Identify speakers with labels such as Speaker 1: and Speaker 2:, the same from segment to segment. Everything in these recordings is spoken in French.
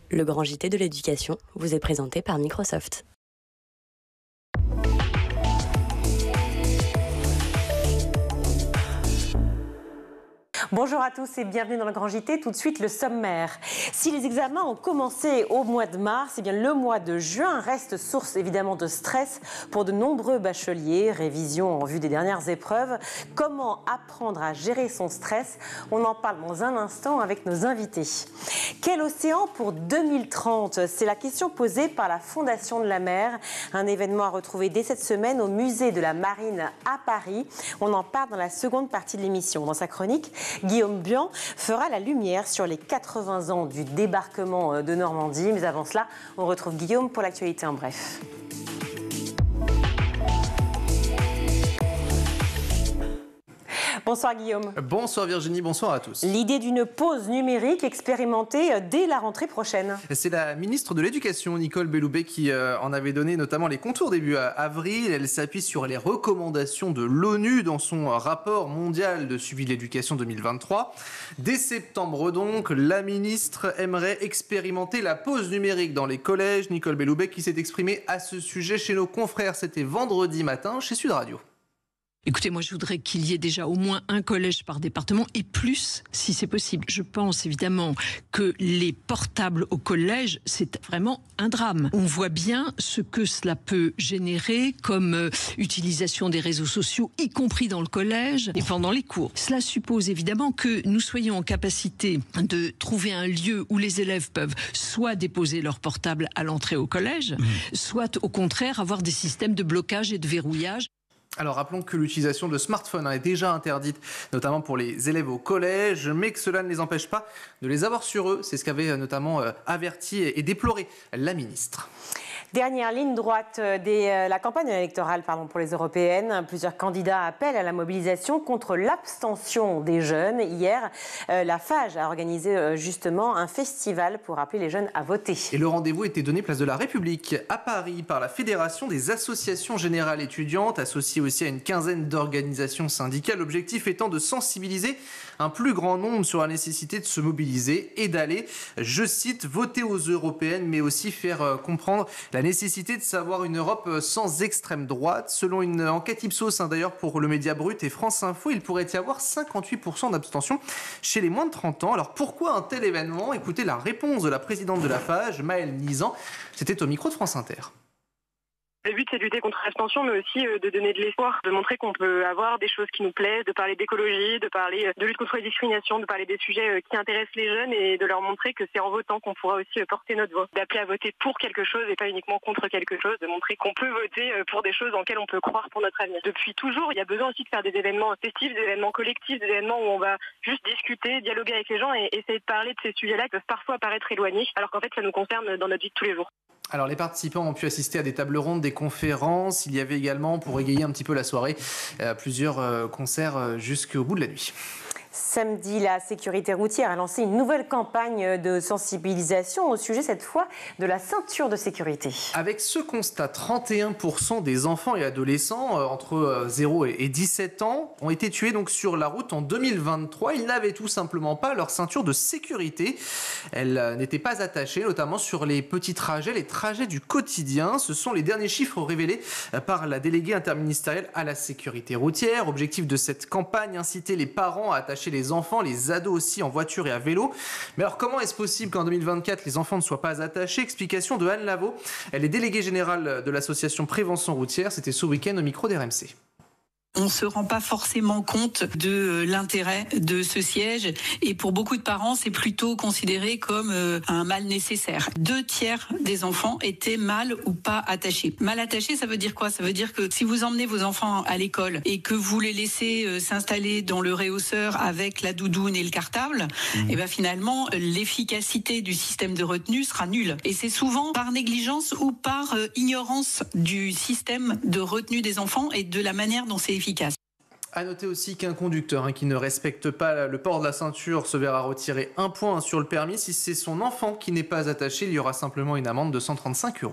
Speaker 1: Le grand JT de l'éducation vous est présenté par Microsoft.
Speaker 2: Bonjour à tous et bienvenue dans le Grand JT. Tout de suite, le sommaire. Si les examens ont commencé au mois de mars, eh bien, le mois de juin reste source évidemment de stress pour de nombreux bacheliers. Révision en vue des dernières épreuves. Comment apprendre à gérer son stress? On en parle dans un instant avec nos invités. Quel océan pour 2030? C'est la question posée par la Fondation de la mer. Un événement à retrouver dès cette semaine au musée de la Marine à Paris. On en parle dans la seconde partie de l'émission. Dans sa chronique, Guillaume Bian fera la lumière sur les 80 ans du débarquement de Normandie. Mais avant cela, on retrouve Guillaume pour l'actualité en bref. Bonsoir Guillaume.
Speaker 3: Bonsoir Virginie, bonsoir à tous.
Speaker 2: L'idée d'une pause numérique expérimentée dès la rentrée prochaine.
Speaker 3: C'est la ministre de l'Éducation, Nicole Belloubet, qui en avait donné notamment les contours début avril. Elle s'appuie sur les recommandations de l'ONU dans son rapport mondial de suivi de l'éducation 2023. Dès septembre donc, la ministre aimerait expérimenter la pause numérique dans les collèges. Nicole Belloubet qui s'est exprimée à ce sujet chez nos confrères. C'était vendredi matin chez Sud Radio.
Speaker 4: Écoutez, moi je voudrais qu'il y ait déjà au moins un collège par département et plus si c'est possible. Je pense évidemment que les portables au collège, c'est vraiment un drame. On voit bien ce que cela peut générer comme utilisation des réseaux sociaux, y compris dans le collège et pendant les cours. Cela suppose évidemment que nous soyons en capacité de trouver un lieu où les élèves peuvent soit déposer leur portable à l'entrée au collège, soit au contraire avoir des systèmes de blocage et de verrouillage.
Speaker 3: Alors rappelons que l'utilisation de smartphones est déjà interdite, notamment pour les élèves au collège, mais que cela ne les empêche pas de les avoir sur eux. C'est ce qu'avait notamment averti et déploré la ministre.
Speaker 2: Dernière ligne droite de la campagne électorale pour les européennes. Plusieurs candidats appellent à la mobilisation contre l'abstention des jeunes. Hier, la FAGE a organisé justement un festival pour appeler les jeunes à voter.
Speaker 3: Et le rendez-vous était donné place de la République à Paris par la Fédération des associations générales étudiantes, associée aussi à une quinzaine d'organisations syndicales. L'objectif étant de sensibiliser un plus grand nombre sur la nécessité de se mobiliser et d'aller, je cite, voter aux européennes, mais aussi faire comprendre la nécessité de savoir une Europe sans extrême droite. Selon une enquête Ipsos, d'ailleurs pour le Média Brut et France Info, il pourrait y avoir 58% d'abstention chez les moins de 30 ans. Alors pourquoi un tel événement? Écoutez la réponse de la présidente de la FAGE, Maëlle Nizan. C'était au micro de France Inter.
Speaker 5: Le but, c'est de lutter contre l'abstention, mais aussi de donner de l'espoir, de montrer qu'on peut avoir des choses qui nous plaisent, de parler d'écologie, de parler de lutte contre les discriminations, de parler des sujets qui intéressent les jeunes et de leur montrer que c'est en votant qu'on pourra aussi porter notre voix. D'appeler à voter pour quelque chose et pas uniquement contre quelque chose, de montrer qu'on peut voter pour des choses en lesquelles on peut croire pour notre avenir. Depuis toujours, il y a besoin aussi de faire des événements festifs, des événements collectifs, des événements où on va juste discuter, dialoguer avec les gens et essayer de parler de ces sujets-là qui peuvent parfois paraître éloignés, alors qu'en fait, ça nous concerne dans notre vie de tous les jours.
Speaker 3: Alors les participants ont pu assister à des tables rondes, des conférences. Il y avait également, pour égayer un petit peu la soirée, plusieurs concerts jusqu'au bout de la nuit.
Speaker 2: Samedi, la sécurité routière a lancé une nouvelle campagne de sensibilisation au sujet, cette fois, de la ceinture de sécurité.
Speaker 3: Avec ce constat, 31% des enfants et adolescents entre 0 et 17 ans ont été tués donc sur la route en 2023. Ils n'avaient tout simplement pas leur ceinture de sécurité. Elle n'était pas attachée, notamment sur les petits trajets, les trajets du quotidien. Ce sont les derniers chiffres révélés par la déléguée interministérielle à la sécurité routière. Objectif de cette campagne, inciter les parents à attacher les enfants, les ados aussi en voiture et à vélo. Mais alors comment est-ce possible qu'en 2024 les enfants ne soient pas attachés? Explication de Anne Lavaux, elle est déléguée générale de l'association Prévention Routière, c'était ce week-end au micro d'RMC.
Speaker 6: On ne se rend pas forcément compte de l'intérêt de ce siège et pour beaucoup de parents, c'est plutôt considéré comme un mal nécessaire. 2/3 des enfants étaient mal ou pas attachés. Mal attachés, ça veut dire quoi? Ça veut dire que si vous emmenez vos enfants à l'école et que vous les laissez s'installer dans le réhausseur avec la doudoune et le cartable, et ben finalement, l'efficacité du système de retenue sera nulle. Et c'est souvent par négligence ou par ignorance du système de retenue des enfants et de la manière dont c'est efficace.
Speaker 3: À noter aussi qu'un conducteur qui ne respecte pas le port de la ceinture se verra retirer 1 point sur le permis. Si c'est son enfant qui n'est pas attaché, il y aura simplement une amende de 135 €.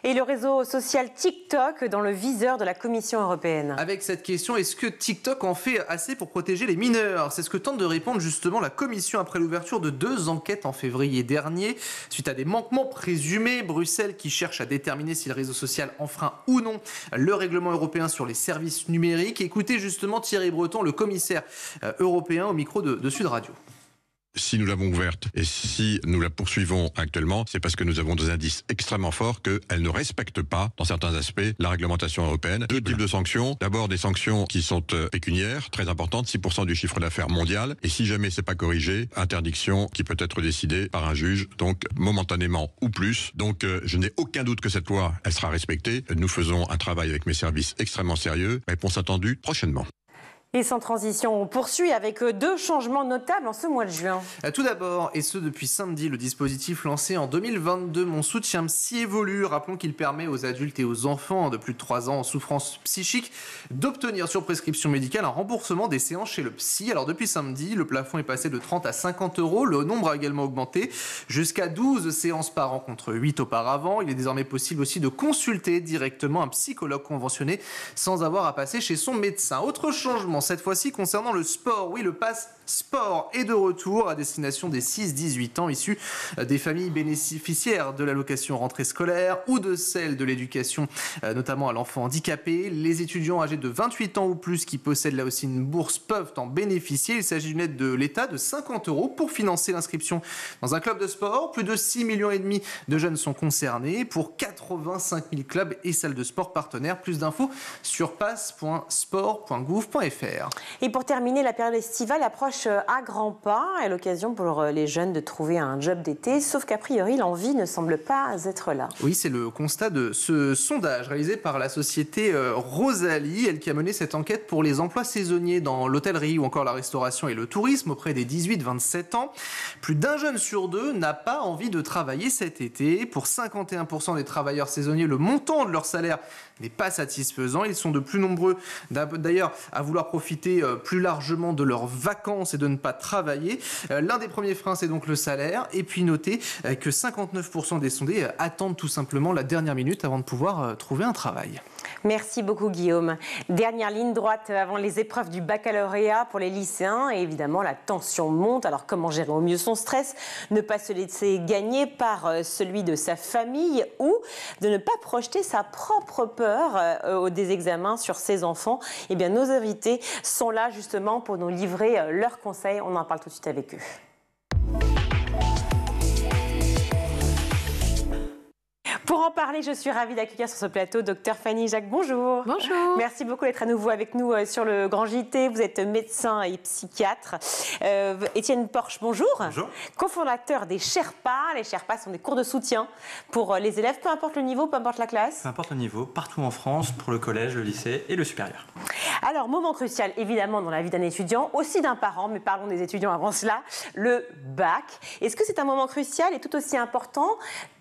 Speaker 2: Et le réseau social TikTok dans le viseur de la Commission européenne.
Speaker 3: Avec cette question, est-ce que TikTok en fait assez pour protéger les mineurs? C'est ce que tente de répondre justement la Commission après l'ouverture de 2 enquêtes en février dernier. Suite à des manquements présumés, Bruxelles qui cherche à déterminer si le réseau social enfreint ou non le règlement européen sur les services numériques. Écoutez justement Thierry Breton, le commissaire européen, au micro de Sud Radio.
Speaker 7: Si nous l'avons ouverte et si nous la poursuivons actuellement, c'est parce que nous avons des indices extrêmement forts qu'elle ne respecte pas, dans certains aspects, la réglementation européenne. 2 types de sanctions. D'abord, des sanctions qui sont pécuniaires, très importantes, 6% du chiffre d'affaires mondial. Et si jamais c'est pas corrigé, interdiction qui peut être décidée par un juge, donc momentanément ou plus. Donc, je n'ai aucun doute que cette loi, elle sera respectée. Nous faisons un travail avec mes services extrêmement sérieux. Réponse attendue prochainement.
Speaker 2: Et sans transition, on poursuit avec 2 changements notables en ce mois de juin.
Speaker 3: Tout d'abord, et ce depuis samedi, le dispositif lancé en 2022, Mon soutien psy évolue. Rappelons qu'il permet aux adultes et aux enfants de plus de 3 ans en souffrance psychique d'obtenir sur prescription médicale un remboursement des séances chez le psy. Alors depuis samedi, le plafond est passé de 30 à 50 €. Le nombre a également augmenté jusqu'à 12 séances par an contre 8 auparavant. Il est désormais possible aussi de consulter directement un psychologue conventionné sans avoir à passer chez son médecin. Autre changement, cette fois-ci concernant le sport. Oui, le pass sport est de retour à destination des 6-18 ans issus des familles bénéficiaires de l'allocation rentrée scolaire ou de celle de l'éducation, notamment à l'enfant handicapé. Les étudiants âgés de 28 ans ou plus qui possèdent là aussi une bourse peuvent en bénéficier. Il s'agit d'une aide de l'État de 50 € pour financer l'inscription dans un club de sport. Plus de 6,5 millions de jeunes sont concernés pour 85 000 clubs et salles de sport partenaires. Plus d'infos sur pass.sport.gouv.fr.
Speaker 2: Et pour terminer, la période estivale approche à grands pas et l'occasion pour les jeunes de trouver un job d'été, sauf qu'a priori l'envie ne semble pas être là.
Speaker 3: Oui, c'est le constat de ce sondage réalisé par la société Rosalie, elle qui a mené cette enquête pour les emplois saisonniers dans l'hôtellerie ou encore la restauration et le tourisme auprès des 18-27 ans. Plus d'1 jeune sur 2 n'a pas envie de travailler cet été. Pour 51% des travailleurs saisonniers, le montant de leur salaire n'est pas satisfaisant. Ils sont de plus nombreux d'ailleurs à vouloir profiter plus largement de leurs vacances et de ne pas travailler. L'un des premiers freins, c'est donc le salaire. Et puis notez que 59% des sondés attendent tout simplement la dernière minute avant de pouvoir trouver un travail.
Speaker 2: Merci beaucoup Guillaume. Dernière ligne droite avant les épreuves du baccalauréat pour les lycéens et évidemment la tension monte. Alors comment gérer au mieux son stress? Ne pas se laisser gagner par celui de sa famille ou de ne pas projeter sa propre peur des examens sur ses enfants. Eh bien nos invités sont là justement pour nous livrer leurs conseils. On en parle tout de suite avec eux. Pour en parler, je suis ravie d'accueillir sur ce plateau Dr Fanny Jacques. Bonjour.
Speaker 1: Bonjour.
Speaker 2: Merci beaucoup d'être à nouveau avec nous sur le Grand JT. Vous êtes médecin et psychiatre. Étienne Porche, bonjour.
Speaker 8: Bonjour.
Speaker 2: Cofondateur des Sherpas. Les Sherpas sont des cours de soutien pour les élèves, peu importe le niveau, peu importe la classe.
Speaker 8: Peu importe le niveau, partout en France, pour le collège, le lycée et le supérieur.
Speaker 2: Alors, moment crucial, évidemment, dans la vie d'un étudiant, aussi d'un parent, mais parlons des étudiants avant cela, le bac. Est-ce que c'est un moment crucial et tout aussi important,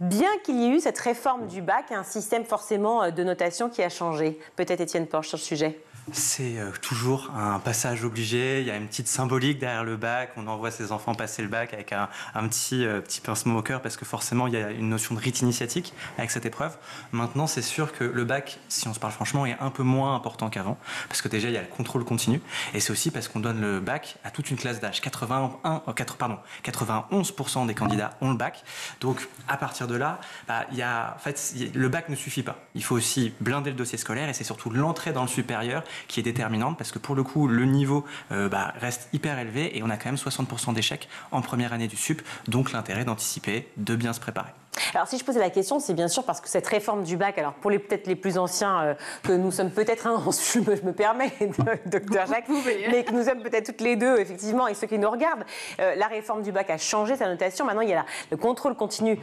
Speaker 2: bien qu'il y ait eu cette réforme du bac, un système forcément de notation qui a changé? Peut-être Étienne Porche sur le sujet.
Speaker 8: C'est toujours un passage obligé, il y a une petite symbolique derrière le bac, on envoie ses enfants passer le bac avec un petit pincement au cœur parce que forcément il y a une notion de rite initiatique avec cette épreuve. Maintenant c'est sûr que le bac, si on se parle franchement, est un peu moins important qu'avant parce que déjà il y a le contrôle continu et c'est aussi parce qu'on donne le bac à toute une classe d'âge. 91% des candidats ont le bac, donc à partir de là, le bac ne suffit pas. Il faut aussi blinder le dossier scolaire et c'est surtout l'entrée dans le supérieur qui est déterminante parce que pour le coup le niveau reste hyper élevé et on a quand même 60% d'échecs en première année du sup, donc l'intérêt d'anticiper, de bien se préparer.
Speaker 2: Alors si je posais la question, c'est bien sûr parce que cette réforme du bac, alors pour peut-être les plus anciens que nous sommes peut-être, je me permets, docteur Jacques, mais que nous sommes peut-être toutes les deux, effectivement, et ceux qui nous regardent, la réforme du bac a changé sa notation. Maintenant, il y a le contrôle continu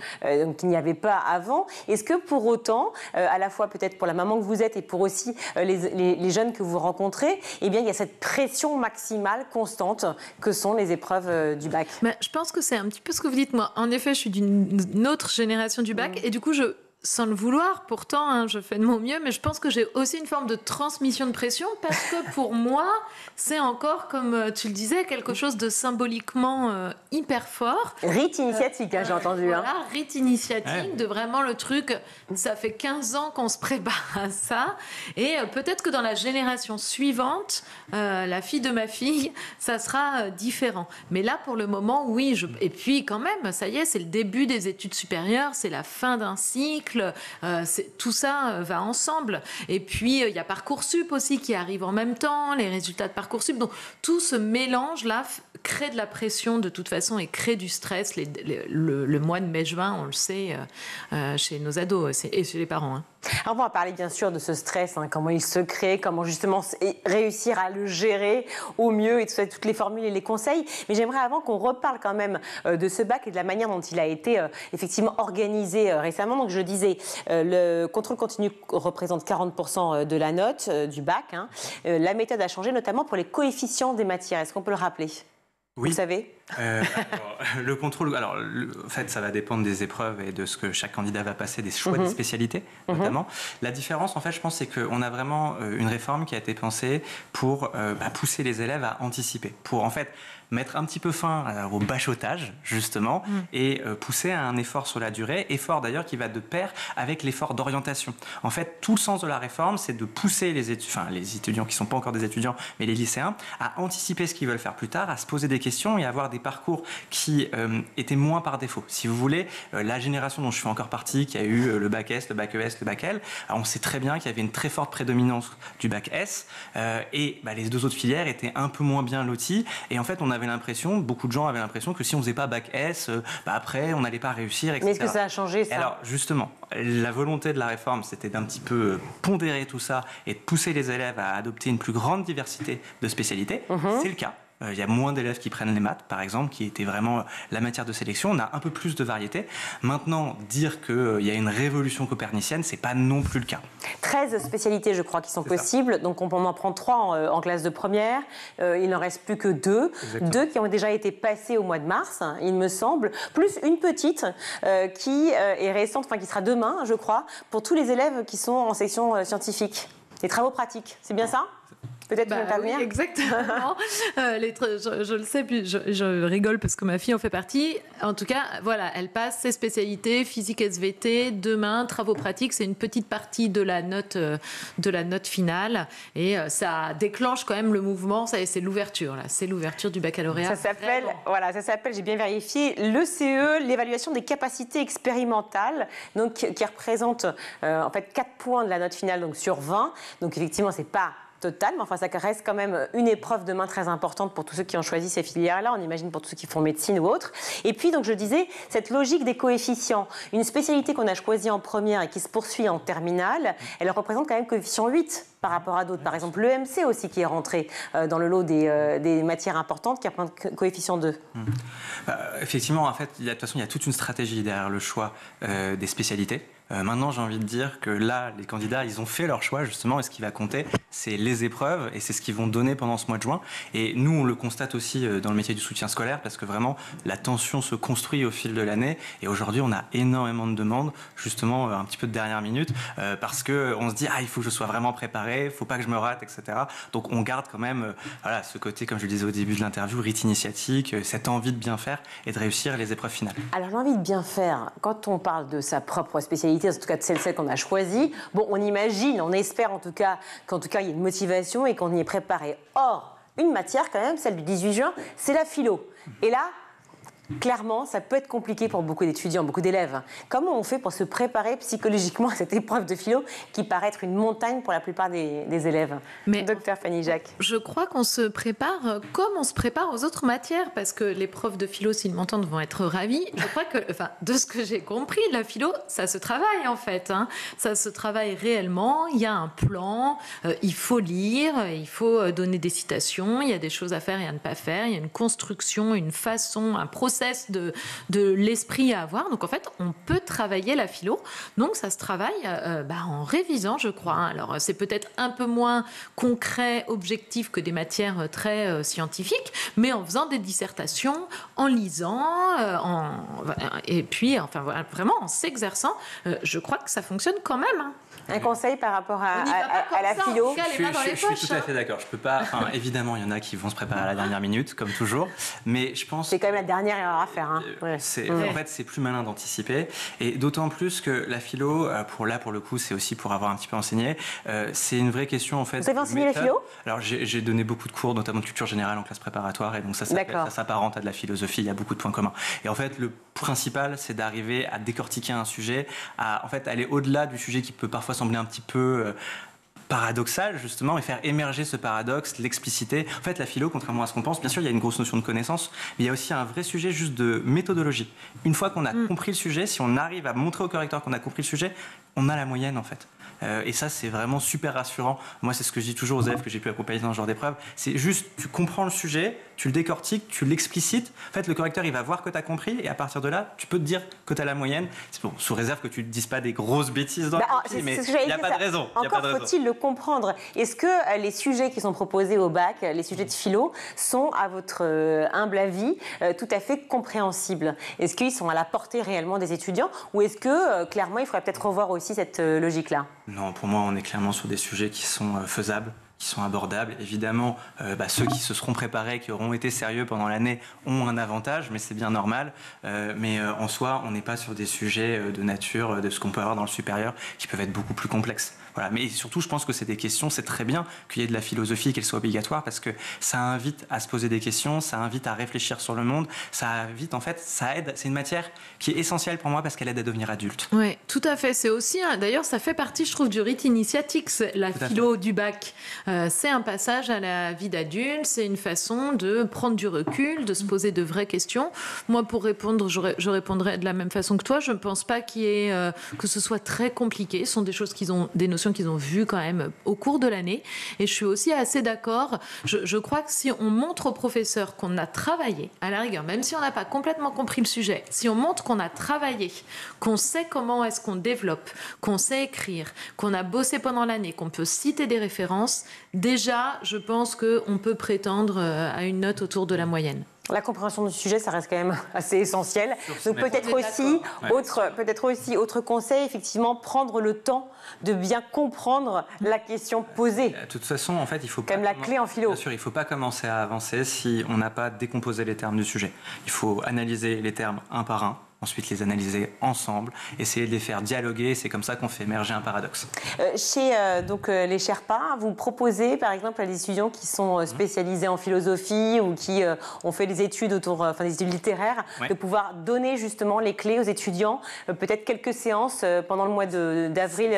Speaker 2: qu'il n'y avait pas avant. Est-ce que pour autant, à la fois peut-être pour la maman que vous êtes et pour aussi les jeunes que vous rencontrez, eh bien, il y a cette pression maximale, constante, que sont les épreuves du bac?
Speaker 9: Je pense que c'est un petit peu ce que vous dites. Moi, en effet, je suis d'une autre génération du bac et du coup, sans le vouloir, pourtant, je fais de mon mieux, mais je pense que j'ai aussi une forme de transmission de pression parce que pour moi, c'est encore, comme tu le disais, quelque chose de symboliquement hyper fort.
Speaker 2: Rite initiatique, j'ai entendu.
Speaker 9: Voilà, rite initiatique, de vraiment le truc, ça fait 15 ans qu'on se prépare à ça, et peut-être que dans la génération suivante, la fille de ma fille, ça sera différent. Mais là, pour le moment, oui. Et puis, quand même, ça y est, c'est le début des études supérieures, c'est la fin d'un cycle. Tout ça va ensemble. Et puis, il y a Parcoursup aussi qui arrive en même temps, les résultats de Parcoursup. Donc, tout ce mélange-là crée de la pression de toute façon et crée du stress. Le mois de mai-juin, on le sait, chez nos ados et chez les parents.
Speaker 2: Alors, on va parler bien sûr de ce stress, comment il se crée, comment justement réussir à le gérer au mieux et toutes les formules et les conseils. Mais j'aimerais avant qu'on reparle quand même de ce bac et de la manière dont il a été effectivement organisé récemment. Donc je disais, le contrôle continu représente 40% de la note du bac. La méthode a changé notamment pour les coefficients des matières. Est-ce qu'on peut le rappeler ?
Speaker 8: Oui.
Speaker 2: Vous savez
Speaker 8: le contrôle, en fait, ça va dépendre des épreuves et de ce que chaque candidat va passer, des choix des spécialités, notamment. La différence, en fait, je pense, c'est qu'on a vraiment une réforme qui a été pensée pour pousser les élèves à anticiper, pour, en fait, mettre un petit peu fin au bachotage, justement, et pousser à un effort sur la durée, effort d'ailleurs qui va de pair avec l'effort d'orientation. En fait, tout le sens de la réforme, c'est de pousser les étudiants qui ne sont pas encore des étudiants, mais les lycéens, à anticiper ce qu'ils veulent faire plus tard, à se poser des questions et à avoir des parcours qui étaient moins par défaut. Si vous voulez, la génération dont je fais encore partie, qui a eu le bac S, le bac ES, le bac L, on sait très bien qu'il y avait une très forte prédominance du bac S, et les deux autres filières étaient un peu moins bien loties, et en fait, beaucoup de gens avaient l'impression que si on faisait pas bac S, après on n'allait pas réussir, etc.
Speaker 2: Mais est-ce que ça a changé, ça ?
Speaker 8: Alors justement, la volonté de la réforme, c'était d'un petit peu pondérer tout ça et de pousser les élèves à adopter une plus grande diversité de spécialités. C'est le cas. Il y a moins d'élèves qui prennent les maths, par exemple, qui était vraiment la matière de sélection. On a un peu plus de variété. Maintenant, dire qu'il y a une révolution copernicienne, c'est pas non plus le cas. 13
Speaker 2: spécialités, je crois, qui sont possibles. Donc, on en prend 3 en classe de première. Il n'en reste plus que 2. Exactement. 2 qui ont déjà été passées au mois de mars, il me semble. Plus une petite qui est récente, qui sera demain, je crois, pour tous les élèves qui sont en section scientifique. Les travaux pratiques, c'est bien ça ? Peut-être
Speaker 9: oui, exactement. Je le sais, puis je rigole parce que ma fille en fait partie. En tout cas, voilà, elle passe ses spécialités, physique SVT, demain, travaux pratiques, c'est une petite partie de la note finale. Et ça déclenche quand même le mouvement, c'est l'ouverture, là. C'est l'ouverture du baccalauréat.
Speaker 2: Ça s'appelle, j'ai bien vérifié, l'ECE, l'évaluation des capacités expérimentales, donc, qui représente en fait 4 points de la note finale donc, sur 20. Donc effectivement, c'est pas total, mais ça reste quand même une épreuve demain très importante pour tous ceux qui ont choisi ces filières-là, on imagine pour tous ceux qui font médecine ou autre. Et puis, donc, je disais, cette logique des coefficients, une spécialité qu'on a choisie en première et qui se poursuit en terminale, elle représente quand même coefficient 8 par rapport à d'autres. Par exemple, l'EMC aussi qui est rentré dans le lot des matières importantes, qui a plein de coefficient 2.
Speaker 8: Effectivement, en fait, de toute façon, il y a toute une stratégie derrière le choix des spécialités. Maintenant, j'ai envie de dire que là, les candidats, ils ont fait leur choix, justement, et ce qui va compter, c'est les épreuves, et c'est ce qu'ils vont donner pendant ce mois de juin. Et nous, on le constate aussi dans le métier du soutien scolaire, parce que vraiment, la tension se construit au fil de l'année, et aujourd'hui, on a énormément de demandes, justement, un petit peu de dernière minute, parce qu'on se dit, il faut que je sois vraiment préparé, il ne faut pas que je me rate, etc. Donc, on garde quand même ce côté, comme je le disais au début de l'interview, rite initiatique, cette envie de bien faire et de réussir les épreuves finales.
Speaker 2: Alors, l'envie de bien faire, quand on parle de sa propre spécialité, en tout cas de celle qu'on a choisie, on imagine, on espère en tout cas qu'en tout cas il y a une motivation et qu'on y est préparé. Or, une matière quand même, celle du 18 juin, c'est la philo. Et là, clairement, ça peut être compliqué pour beaucoup d'étudiants, beaucoup d'élèves. Comment on fait pour se préparer psychologiquement à cette épreuve de philo qui paraît être une montagne pour la plupart des élèves?
Speaker 9: Mais
Speaker 2: Docteur Fanny Jacques.
Speaker 9: Je crois qu'on se prépare comme on se prépare aux autres matières, parce que les profs de philo, s'ils m'entendent, vont être ravis. Je crois que, de ce que j'ai compris, la philo, ça se travaille en fait. Ça se travaille réellement. Il y a un plan, il faut lire, il faut donner des citations, il y a des choses à faire et à ne pas faire, il y a une construction, une façon, un processus process de l'esprit à avoir. Donc en fait, on peut travailler la philo. Donc ça se travaille en révisant, je crois. Alors c'est peut-être un peu moins concret, objectif que des matières très scientifiques, mais en faisant des dissertations, en lisant, et puis enfin voilà, vraiment en s'exerçant, je crois que ça fonctionne quand même. Hein.
Speaker 2: Un conseil par rapport à la
Speaker 9: ça,
Speaker 2: philo?
Speaker 8: Je suis tout à fait d'accord. Je peux pas. Évidemment, il y en a qui vont se préparer à la dernière minute, comme toujours. Mais je pense.
Speaker 2: C'est quand même la dernière erreur à faire. Hein.
Speaker 8: En fait, c'est plus malin d'anticiper. Et d'autant plus que la philo, pour le coup, c'est aussi pour avoir un petit peu enseigné. C'est une vraie question en fait.
Speaker 2: Vous avez enseigné la philo?
Speaker 8: Alors, j'ai donné beaucoup de cours, notamment de culture générale en classe préparatoire, et donc ça s'apparente à de la philosophie. Il y a beaucoup de points communs. Et en fait, le principal, c'est d'arriver à décortiquer un sujet, à en fait aller au-delà du sujet qui peut parfois sembler un petit peu paradoxal justement, et faire émerger ce paradoxe, l'expliciter. En fait, la philo, contrairement à ce qu'on pense, bien sûr, il y a une grosse notion de connaissance, mais il y a aussi un vrai sujet juste de méthodologie. Une fois qu'on a compris le sujet, si on arrive à montrer au correcteur qu'on a compris le sujet, on a la moyenne en fait. Et ça, c'est vraiment super rassurant. Moi, c'est ce que je dis toujours aux élèves que j'ai pu accompagner dans ce genre d'épreuve. C'est juste, tu comprends le sujet, tu le décortiques, tu l'explicites. En fait, le correcteur, il va voir que tu as compris, et à partir de là, tu peux te dire que tu as la moyenne. C'est bon, sous réserve que tu ne dises pas des grosses bêtises dans le petit, mais il n'y a pas de raison.
Speaker 2: Encore faut-il le comprendre. Est-ce que les sujets qui sont proposés au bac, les sujets de philo, sont, à votre humble avis, tout à fait compréhensibles? Est-ce qu'ils sont à la portée réellement des étudiants, ou est-ce que, clairement, il faudrait peut-être revoir aussi cette logique-là?
Speaker 8: Non, pour moi, on est clairement sur des sujets qui sont faisables, qui sont abordables. Évidemment, ceux qui se seront préparés, qui auront été sérieux pendant l'année, ont un avantage, mais c'est bien normal. Mais en soi, on n'est pas sur des sujets de nature, de ce qu'on peut avoir dans le supérieur, qui peuvent être beaucoup plus complexes. Voilà. Mais surtout, je pense que c'est des questions, c'est très bien qu'il y ait de la philosophie, qu'elle soit obligatoire, parce que ça invite à se poser des questions, ça invite à réfléchir sur le monde, ça invite, en fait, ça aide. C'est une matière qui est essentielle pour moi parce qu'elle aide à devenir adulte.
Speaker 9: Oui, tout à fait. C'est aussi, d'ailleurs, ça fait partie, je trouve, du rite initiatique, la philo du bac. C'est un passage à la vie d'adulte, c'est une façon de prendre du recul, de se poser de vraies questions. Moi, pour répondre, je répondrai de la même façon que toi. Je ne pense pas que ce soit très compliqué. Ce sont des notions qu'ils ont vues quand même au cours de l'année. Et je suis aussi assez d'accord. Je crois que si on montre aux professeurs qu'on a travaillé, à la rigueur, même si on n'a pas complètement compris le sujet, si on montre qu'on a travaillé, qu'on sait comment est-ce qu'on développe, qu'on sait écrire, qu'on a bossé pendant l'année, qu'on peut citer des références, déjà, je pense qu'on peut prétendre à une note autour de la moyenne.
Speaker 2: La compréhension du sujet, ça reste quand même assez essentiel. Donc peut-être aussi, autre conseil, effectivement, prendre le temps de bien comprendre la question posée.
Speaker 8: De toute façon, en fait, il faut
Speaker 2: quand même la clé en philo.
Speaker 8: Bien sûr, il ne faut pas commencer à avancer si on n'a pas décomposé les termes du sujet. Il faut analyser les termes un par un. Ensuite, les analyser ensemble, essayer de les faire dialoguer. C'est comme ça qu'on fait émerger un paradoxe.
Speaker 2: Chez les Sherpas, vous proposez, par exemple, à des étudiants qui sont spécialisés en philosophie ou qui ont fait des études des études littéraires, de pouvoir donner justement les clés aux étudiants, peut-être quelques séances pendant le mois d'avril,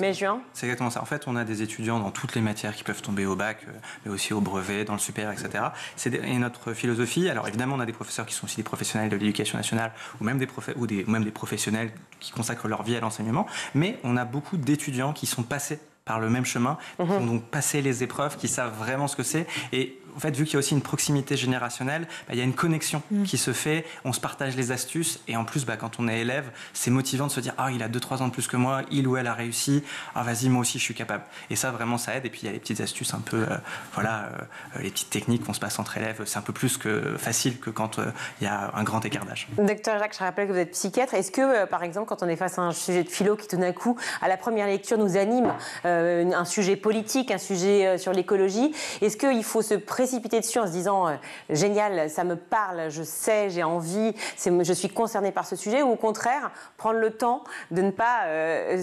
Speaker 2: mai-juin.
Speaker 8: C'est exactement ça. En fait, on a des étudiants dans toutes les matières qui peuvent tomber au bac, mais aussi au brevet, dans le supérieur, etc. Et notre philosophie, alors évidemment, on a des professeurs qui sont aussi des professionnels de l'éducation nationale, ou même des professionnels qui consacrent leur vie à l'enseignement, mais on a beaucoup d'étudiants qui sont passés par le même chemin, qui ont donc passé les épreuves, qui savent vraiment ce que c'est. Et en fait, vu qu'il y a aussi une proximité générationnelle, il y a une connexion qui se fait, on se partage les astuces, et en plus, quand on est élève, c'est motivant de se dire « Ah, il a 2-3 ans de plus que moi, il ou elle a réussi, ah vas-y, moi aussi, je suis capable ». Et ça, vraiment, ça aide. Et puis, il y a les petites astuces un peu, les petites techniques qu'on se passe entre élèves, c'est un peu plus facile que quand il y a un grand écart d'âge.
Speaker 2: Docteur Jacques, je rappelle que vous êtes psychiatre. Est-ce que, par exemple, quand on est face à un sujet de philo qui, tout d'un coup, à la première lecture, nous anime, un sujet politique, un sujet sur l'écologie, est-ce qu'il faut se précipiter dessus en se disant génial, ça me parle, je sais, j'ai envie, je suis concernée par ce sujet, ou au contraire prendre le temps de ne pas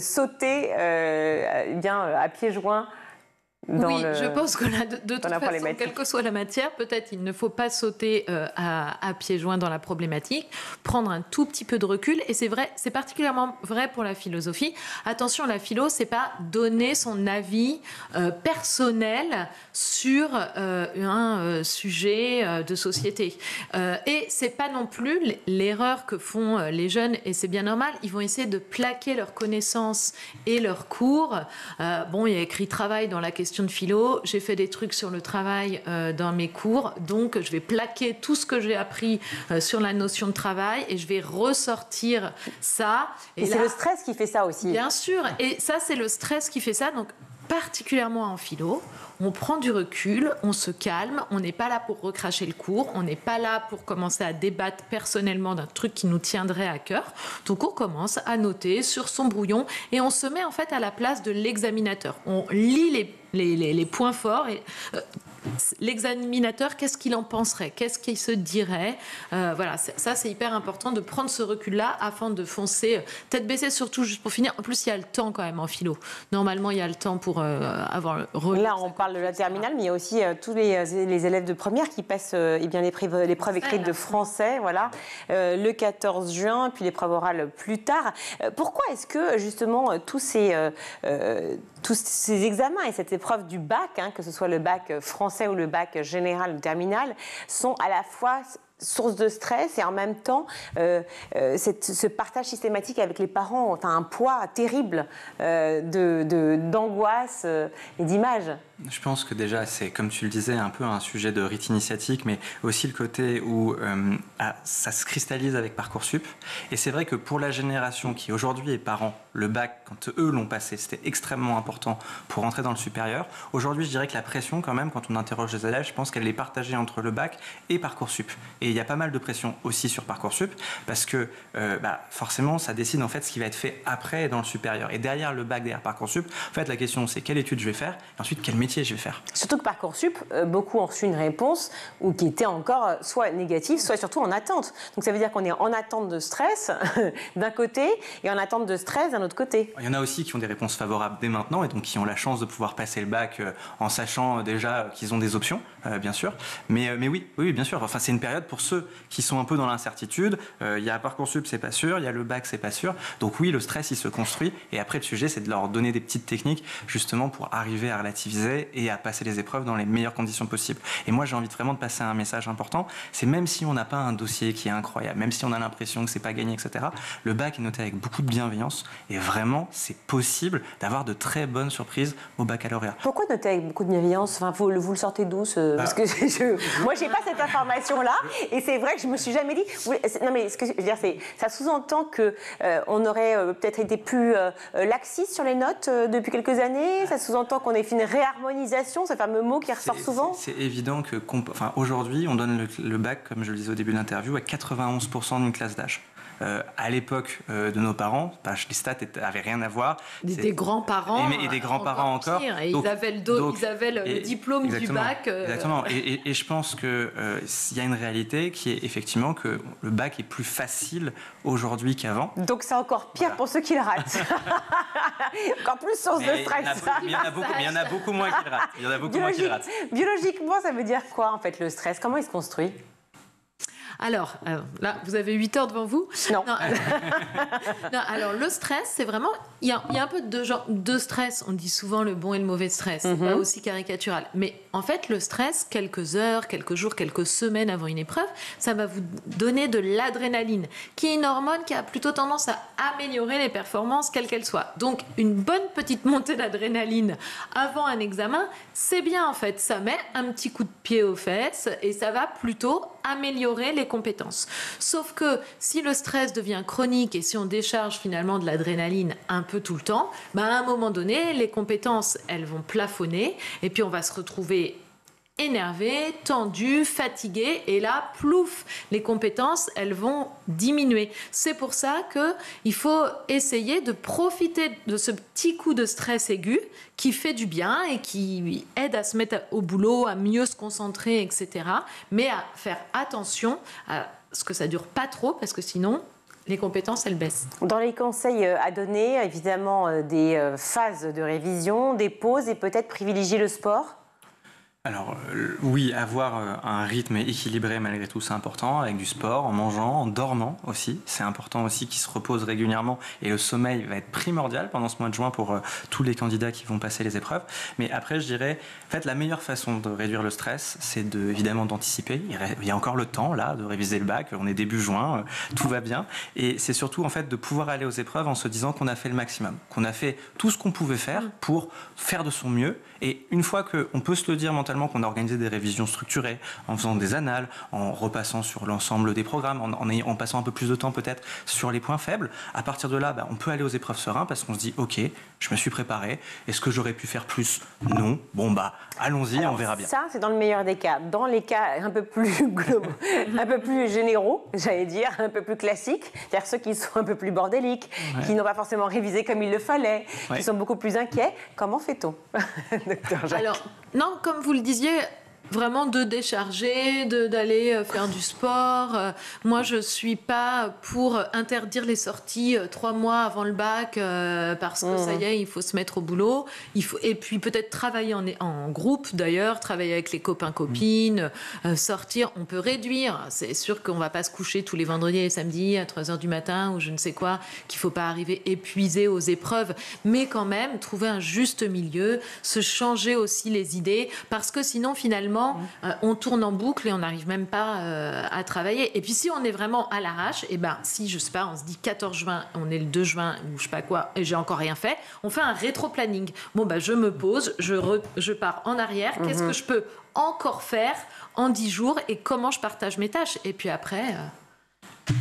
Speaker 2: sauter à pieds joints?
Speaker 9: Je pense que là, de toute façon, quelle que soit la matière, peut-être il ne faut pas sauter à pieds joints dans la problématique, prendre un tout petit peu de recul, et c'est vrai, c'est particulièrement vrai pour la philosophie. Attention, la philo, c'est pas donner son avis personnel sur un sujet de société. Et c'est pas non plus l'erreur que font les jeunes, et c'est bien normal, ils vont essayer de plaquer leurs connaissances et leurs cours. Il y a écrit travail dans la question question de philo, j'ai fait des trucs sur le travail dans mes cours, donc je vais plaquer tout ce que j'ai appris sur la notion de travail et je vais ressortir ça.
Speaker 2: Et c'est le stress qui fait ça aussi.
Speaker 9: Bien sûr, et ça c'est le stress qui fait ça, donc particulièrement en philo. On prend du recul, on se calme, on n'est pas là pour recracher le cours, on n'est pas là pour commencer à débattre personnellement d'un truc qui nous tiendrait à cœur. Donc on commence à noter sur son brouillon et on se met en fait à la place de l'examinateur. On lit les points forts et l'examinateur, qu'est-ce qu'il en penserait, qu'est-ce qu'il se dirait. Voilà, ça c'est hyper important de prendre ce recul-là afin de foncer tête baissée, surtout juste pour finir. En plus, il y a le temps quand même en philo. Normalement, il y a le temps pour avoir le recul.
Speaker 2: Là, on parle de la terminale, mais il y a aussi tous les élèves de première qui passent l'épreuve écrite de français, voilà, le 14 juin, puis l'épreuve orale plus tard. Pourquoi est-ce que, justement, tous ces examens et cette épreuve du bac, que ce soit le bac français ou le bac général ou terminal, sont à la fois source de stress et en même temps ce partage systématique avec les parents ont un poids terrible d'angoisse et d'image.
Speaker 8: Je pense que déjà, c'est, comme tu le disais, un peu un sujet de rite initiatique, mais aussi le côté où ça se cristallise avec Parcoursup. Et c'est vrai que pour la génération qui aujourd'hui est parent, le bac, quand eux l'ont passé, c'était extrêmement important pour entrer dans le supérieur. Aujourd'hui, je dirais que la pression, quand même, quand on interroge les élèves, je pense qu'elle est partagée entre le bac et Parcoursup. Et il y a pas mal de pression aussi sur Parcoursup, parce que forcément, ça décide en fait ce qui va être fait après dans le supérieur. Et derrière le bac, derrière Parcoursup, en fait, la question, c'est quelle étude je vais faire, et ensuite, quel métier je vais faire.
Speaker 2: Surtout que Parcoursup, beaucoup ont reçu une réponse ou qui était encore soit négative, soit surtout en attente. Donc ça veut dire qu'on est en attente de stress d'un côté et en attente de stress d'un autre côté.
Speaker 8: Il y en a aussi qui ont des réponses favorables dès maintenant et donc qui ont la chance de pouvoir passer le bac en sachant déjà qu'ils ont des options, bien sûr. Mais oui, bien sûr. Enfin, c'est une période pour ceux qui sont un peu dans l'incertitude. Il y a Parcoursup, c'est pas sûr. Il y a le bac, c'est pas sûr. Donc oui, le stress, il se construit. Et après, le sujet, c'est de leur donner des petites techniques justement pour arriver à relativiser et à passer les épreuves dans les meilleures conditions possibles. Et moi, j'ai envie vraiment de passer un message important. C'est même si on n'a pas un dossier qui est incroyable, même si on a l'impression que c'est pas gagné, etc., le bac est noté avec beaucoup de bienveillance et vraiment, c'est possible d'avoir de très bonnes surprises au baccalauréat.
Speaker 2: Pourquoi noter avec beaucoup de bienveillance? Enfin, vous le sortez d'où Parce que moi, j'ai pas cette information-là et c'est vrai que je me suis jamais dit... Non, mais ce que je veux dire, ça sous-entend qu'on aurait peut-être été plus laxiste sur les notes depuis quelques années. Ça sous-entend qu'on ait fait une réharmonisation, ce fameux mot qui ressort souvent.
Speaker 8: C'est évident que, aujourd'hui, on donne le bac, comme je le disais au début de l'interview, à 91% d'une classe d'âge. À l'époque de nos parents, les stats n'avaient rien à voir.
Speaker 9: Des grands-parents.
Speaker 8: Et des grands-parents encore.
Speaker 9: Et donc, ils avaient le diplôme du bac.
Speaker 8: Exactement. Et je pense qu'il y a une réalité qui est effectivement que le bac est plus facile aujourd'hui qu'avant.
Speaker 2: Donc c'est encore pire pour ceux qui le ratent. Encore plus source de stress.
Speaker 8: Il y en a beaucoup moins qui le ratent. Il y en a beaucoup moins qui le ratent.
Speaker 2: Biologiquement, ça veut dire quoi en fait le stress? Comment il se construit?
Speaker 9: Alors, là, vous avez 8 heures devant vous.
Speaker 2: Non.
Speaker 9: Non, alors, le stress, c'est vraiment... Il y a un peu de stress. On dit souvent le bon et le mauvais stress. C'est pas aussi caricatural. Mais en fait, le stress, quelques heures, quelques jours, quelques semaines avant une épreuve, ça va vous donner de l'adrénaline, qui est une hormone qui a plutôt tendance à améliorer les performances, quelles qu'elles soient. Donc, une bonne petite montée d'adrénaline avant un examen, c'est bien en fait. Ça met un petit coup de pied aux fesses et ça va plutôt améliorer les compétences. Sauf que si le stress devient chronique et si on décharge finalement de l'adrénaline un peu tout le temps, à un moment donné, les compétences, elles vont plafonner et puis on va se retrouver énervé, tendu, fatigué et là, plouf, les compétences, elles vont diminuer. C'est pour ça qu'il faut essayer de profiter de ce petit coup de stress aigu qui fait du bien et qui aide à se mettre au boulot, à mieux se concentrer, etc. Mais à faire attention à ce que ça dure pas trop parce que sinon, les compétences, elles baissent.
Speaker 2: Dans les conseils à donner, évidemment, des phases de révision, des pauses et peut-être privilégier le sport.
Speaker 8: Alors oui, avoir un rythme équilibré malgré tout, c'est important, avec du sport, en mangeant, en dormant aussi. C'est important aussi qu'ils se reposent régulièrement et le sommeil va être primordial pendant ce mois de juin pour tous les candidats qui vont passer les épreuves. Mais après, je dirais, en fait, la meilleure façon de réduire le stress, c'est évidemment d'anticiper. Il y a encore le temps là de réviser le bac, on est début juin, tout va bien. Et c'est surtout en fait de pouvoir aller aux épreuves en se disant qu'on a fait le maximum, qu'on a fait tout ce qu'on pouvait faire pour faire de son mieux. Et une fois qu'on peut se le dire mentalement, qu'on a organisé des révisions structurées, en faisant des annales, en repassant sur l'ensemble des programmes, en passant un peu plus de temps peut-être sur les points faibles, à partir de là, on peut aller aux épreuves serein parce qu'on se dit, ok, je me suis préparé, est-ce que j'aurais pu faire plus? Non. Bon, allons-y. Alors, on verra bien.
Speaker 2: Ça, c'est dans le meilleur des cas. Dans les cas un peu plus globaux, un peu plus généraux, j'allais dire, un peu plus classiques, c'est-à-dire ceux qui sont un peu plus bordéliques, qui n'ont pas forcément révisé comme il le fallait, qui sont beaucoup plus inquiets, comment fait-on?
Speaker 9: Alors, non, comme vous le disiez, vraiment de décharger, d'aller faire du sport. Moi, je ne suis pas pour interdire les sorties 3 mois avant le bac parce que ça y est, il faut se mettre au boulot. Et puis peut-être travailler en groupe d'ailleurs, travailler avec les copains-copines, sortir. On peut réduire. C'est sûr qu'on ne va pas se coucher tous les vendredis et samedis à 3h du matin ou je ne sais quoi, qu'il ne faut pas arriver épuisé aux épreuves. Mais quand même, trouver un juste milieu, se changer aussi les idées parce que sinon, finalement, on tourne en boucle et on n'arrive même pas à travailler. Et puis si on est vraiment à l'arrache, si je sais pas, on se dit 14 juin, on est le 2 juin ou je sais pas quoi, et j'ai encore rien fait, on fait un rétro-planning. Bon je me pose, je pars en arrière, qu'est-ce que je peux encore faire en 10 jours et comment je partage mes tâches. Et puis après...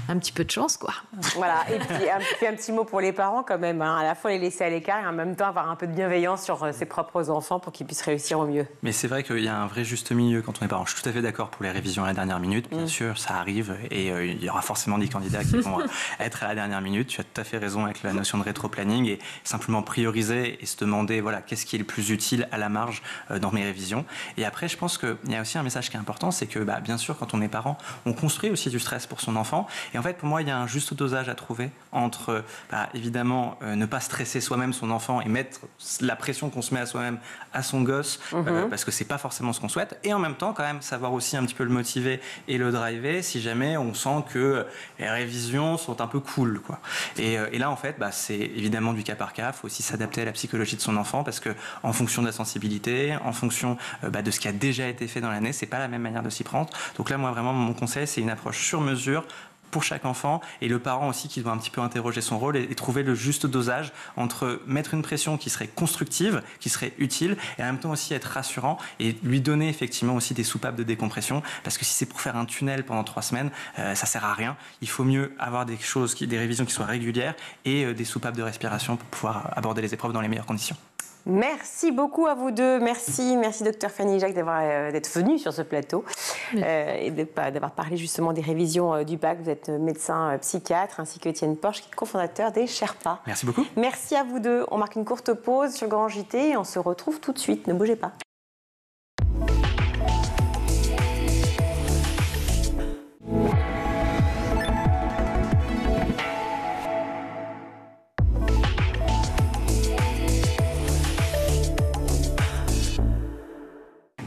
Speaker 9: un petit peu de chance, quoi.
Speaker 2: Voilà, et puis un petit mot pour les parents quand même, à la fois les laisser à l'écart et en même temps avoir un peu de bienveillance sur ses propres enfants pour qu'ils puissent réussir au mieux.
Speaker 8: Mais c'est vrai qu'il y a un vrai juste milieu quand on est parent. Je suis tout à fait d'accord pour les révisions à la dernière minute, bien sûr, ça arrive et il y aura forcément des candidats qui vont être à la dernière minute. Tu as tout à fait raison avec la notion de rétro-planning et simplement prioriser et se demander qu'est-ce qui est le plus utile à la marge dans mes révisions. Et après, je pense qu'il y a aussi un message qui est important, c'est que bien sûr, quand on est parent, on construit aussi du stress pour son enfant. Et en fait, pour moi, il y a un juste dosage à trouver entre, évidemment, ne pas stresser soi-même son enfant et mettre la pression qu'on se met à soi-même à son gosse, parce que c'est pas forcément ce qu'on souhaite. Et en même temps, quand même, savoir aussi un petit peu le motiver et le driver si jamais on sent que les révisions sont un peu cool, quoi. Et là, en fait, c'est évidemment du cas par cas. Il faut aussi s'adapter à la psychologie de son enfant parce que, en fonction de la sensibilité, en fonction de ce qui a déjà été fait dans l'année, c'est pas la même manière de s'y prendre. Donc là, moi, vraiment, mon conseil, c'est une approche sur mesure pour chaque enfant et le parent aussi qui doit un petit peu interroger son rôle et trouver le juste dosage entre mettre une pression qui serait constructive, qui serait utile et en même temps aussi être rassurant et lui donner effectivement aussi des soupapes de décompression parce que si c'est pour faire un tunnel pendant 3 semaines, ça sert à rien. Il faut mieux avoir des révisions qui soient régulières et des soupapes de respiration pour pouvoir aborder les épreuves dans les meilleures conditions.
Speaker 2: Merci beaucoup à vous deux. Merci docteur Fanny Jacques d'être venu sur ce plateau et d'avoir parlé justement des révisions du bac. Vous êtes médecin psychiatre ainsi que Étienne Porche qui est cofondateur des Sherpas.
Speaker 8: Merci beaucoup.
Speaker 2: Merci à vous deux. On marque une courte pause sur Grand JT et on se retrouve tout de suite. Ne bougez pas.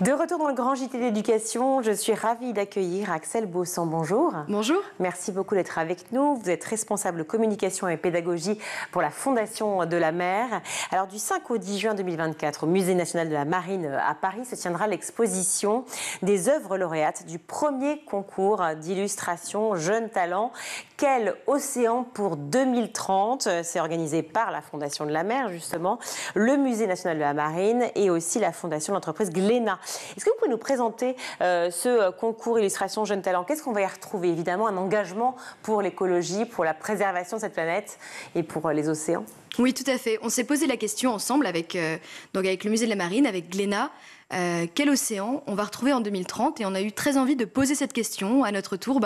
Speaker 2: De retour dans le Grand JT d'éducation, je suis ravie d'accueillir Axelle Baussan. Bonjour.
Speaker 10: Bonjour.
Speaker 2: Merci beaucoup d'être avec nous. Vous êtes responsable communication et pédagogie pour la Fondation de la Mer. Alors du 5 au 10 juin 2024, au Musée national de la Marine à Paris, se tiendra l'exposition des œuvres lauréates du premier concours d'illustration Jeunes Talents. Quel océan pour 2030 ? C'est organisé par la Fondation de la Mer, justement, le Musée national de la Marine et aussi la Fondation de l'entreprise Glénat. Est-ce que vous pouvez nous présenter ce concours illustration Jeunes Talents ? Qu'est-ce qu'on va y retrouver ? Évidemment, un engagement pour l'écologie, pour la préservation de cette planète et pour les océans.
Speaker 10: Oui, tout à fait. On s'est posé la question ensemble avec le Musée de la Marine, avec Glénat. Quel océan on va retrouver en 2030 ? Et on a eu très envie de poser cette question à notre tour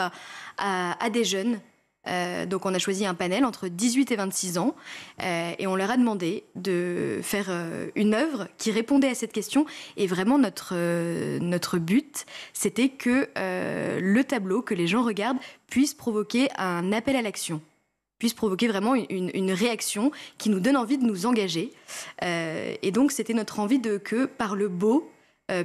Speaker 10: à des jeunes. Donc on a choisi un panel entre 18 et 26 ans et on leur a demandé de faire une œuvre qui répondait à cette question. Et vraiment notre but, c'était que le tableau que les gens regardent puisse provoquer un appel à l'action, puisse provoquer vraiment une réaction qui nous donne envie de nous engager. Et donc c'était notre envie que par le beau,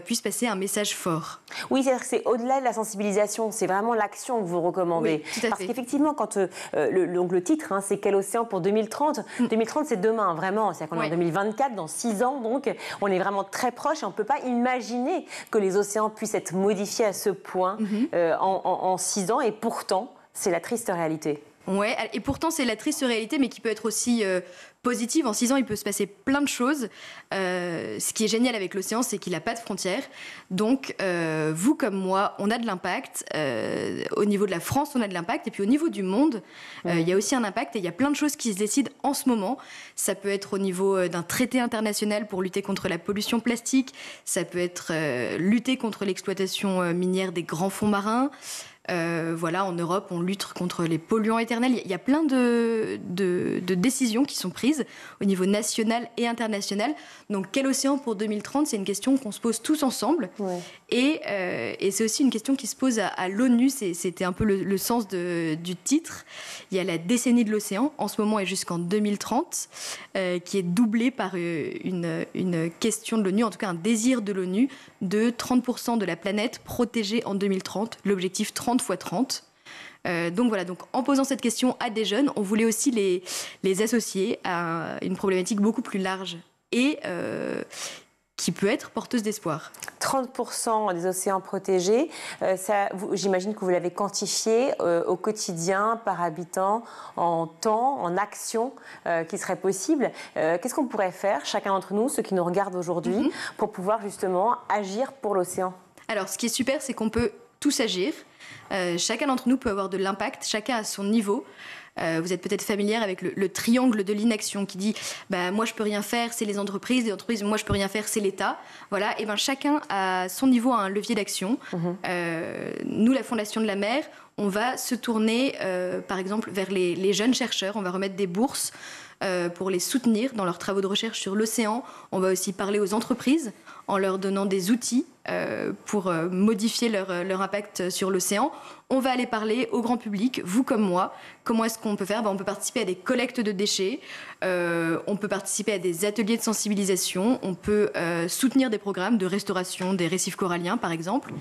Speaker 10: puisse passer un message fort.
Speaker 2: Oui, c'est-à-dire que c'est au-delà de la sensibilisation, c'est vraiment l'action que vous recommandez.
Speaker 10: Oui, tout à
Speaker 2: Parce
Speaker 10: fait.
Speaker 2: qu'effectivement, quand donc le titre, hein, c'est Quel océan pour 2030 2030, c'est demain, vraiment. C'est-à-dire qu'on est en 2024, dans 6 ans, donc on est vraiment très proche et on ne peut pas imaginer que les océans puissent être modifiés à ce point en 6 ans. Et pourtant, c'est la triste réalité.
Speaker 10: Ouais, et pourtant c'est la triste réalité, mais qui peut être aussi positive. En 6 ans, il peut se passer plein de choses. Ce qui est génial avec l'océan, c'est qu'il n'a pas de frontières. Donc, vous comme moi, on a de l'impact. Au niveau de la France, on a de l'impact. Et puis au niveau du monde, il y a aussi un impact. Et il y a plein de choses qui se décident en ce moment. Ça peut être au niveau d'un traité international pour lutter contre la pollution plastique. Ça peut être lutter contre l'exploitation minière des grands fonds marins. Voilà, en Europe, on lutte contre les polluants éternels. Il y a plein de décisions qui sont prises au niveau national et international. Donc, quel océan pour 2030 ? C'est une question qu'on se pose tous ensemble. Ouais. Et c'est aussi une question qui se pose à l'ONU. C'était un peu le sens du titre. Il y a la décennie de l'océan, en ce moment et jusqu'en 2030, qui est doublée par une question de l'ONU, en tout cas un désir de l'ONU, de 30% de la planète protégée en 2030. L'objectif 30 x 30. Donc voilà, donc en posant cette question à des jeunes, on voulait aussi les associer à une problématique beaucoup plus large et qui peut être porteuse d'espoir.
Speaker 2: 30% des océans protégés, j'imagine que vous l'avez quantifié au quotidien, par habitant, en temps, en action qui serait possible. Qu'est-ce qu'on pourrait faire, chacun d'entre nous, ceux qui nous regardent aujourd'hui, pour pouvoir justement agir pour l'océan ?
Speaker 10: Alors, ce qui est super, c'est qu'on peut tous agir. Chacun d'entre nous peut avoir de l'impact, chacun à son niveau. Vous êtes peut-être familière avec le triangle de l'inaction qui dit moi je peux rien faire, c'est les entreprises, moi je peux rien faire, c'est l'État. Voilà, et chacun à son niveau a un levier d'action. Nous, la Fondation de la Mer, on va se tourner par exemple vers les jeunes chercheurs, on va remettre des bourses pour les soutenir dans leurs travaux de recherche sur l'océan. On va aussi parler aux entreprises en leur donnant des outils pour modifier leur impact sur l'océan. On va aller parler au grand public, vous comme moi. Comment est-ce qu'on peut faire ? On peut participer à des collectes de déchets, on peut participer à des ateliers de sensibilisation, on peut soutenir des programmes de restauration des récifs coralliens, par exemple.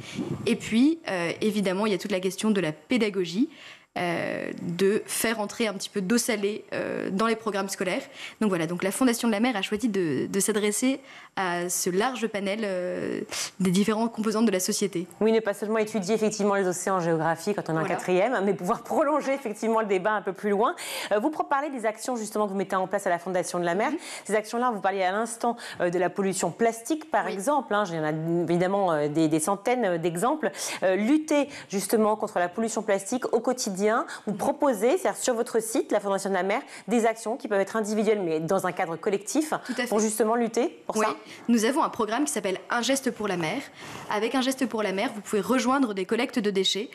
Speaker 10: Et puis, évidemment, il y a toute la question de la pédagogie. De faire entrer un petit peu d'eau salée dans les programmes scolaires. Donc voilà, donc la Fondation de la Mer a choisi de s'adresser à ce large panel des différentes composantes de la société.
Speaker 2: Oui, ne pas seulement étudier effectivement les océans en géographie quand on est en quatrième, mais pouvoir prolonger effectivement le débat un peu plus loin. Vous parlez des actions justement que vous mettez en place à la Fondation de la Mer. Ces actions-là, vous parliez à l'instant de la pollution plastique par exemple. Il y en a évidemment des centaines d'exemples. Lutter justement contre la pollution plastique au quotidien. Vous proposez, c'est-à-dire sur votre site, la Fondation de la Mer, des actions qui peuvent être individuelles, mais dans un cadre collectif, pour justement lutter pour ça.
Speaker 10: Nous avons un programme qui s'appelle Un geste pour la mer. Avec Un geste pour la mer, vous pouvez rejoindre des collectes de déchets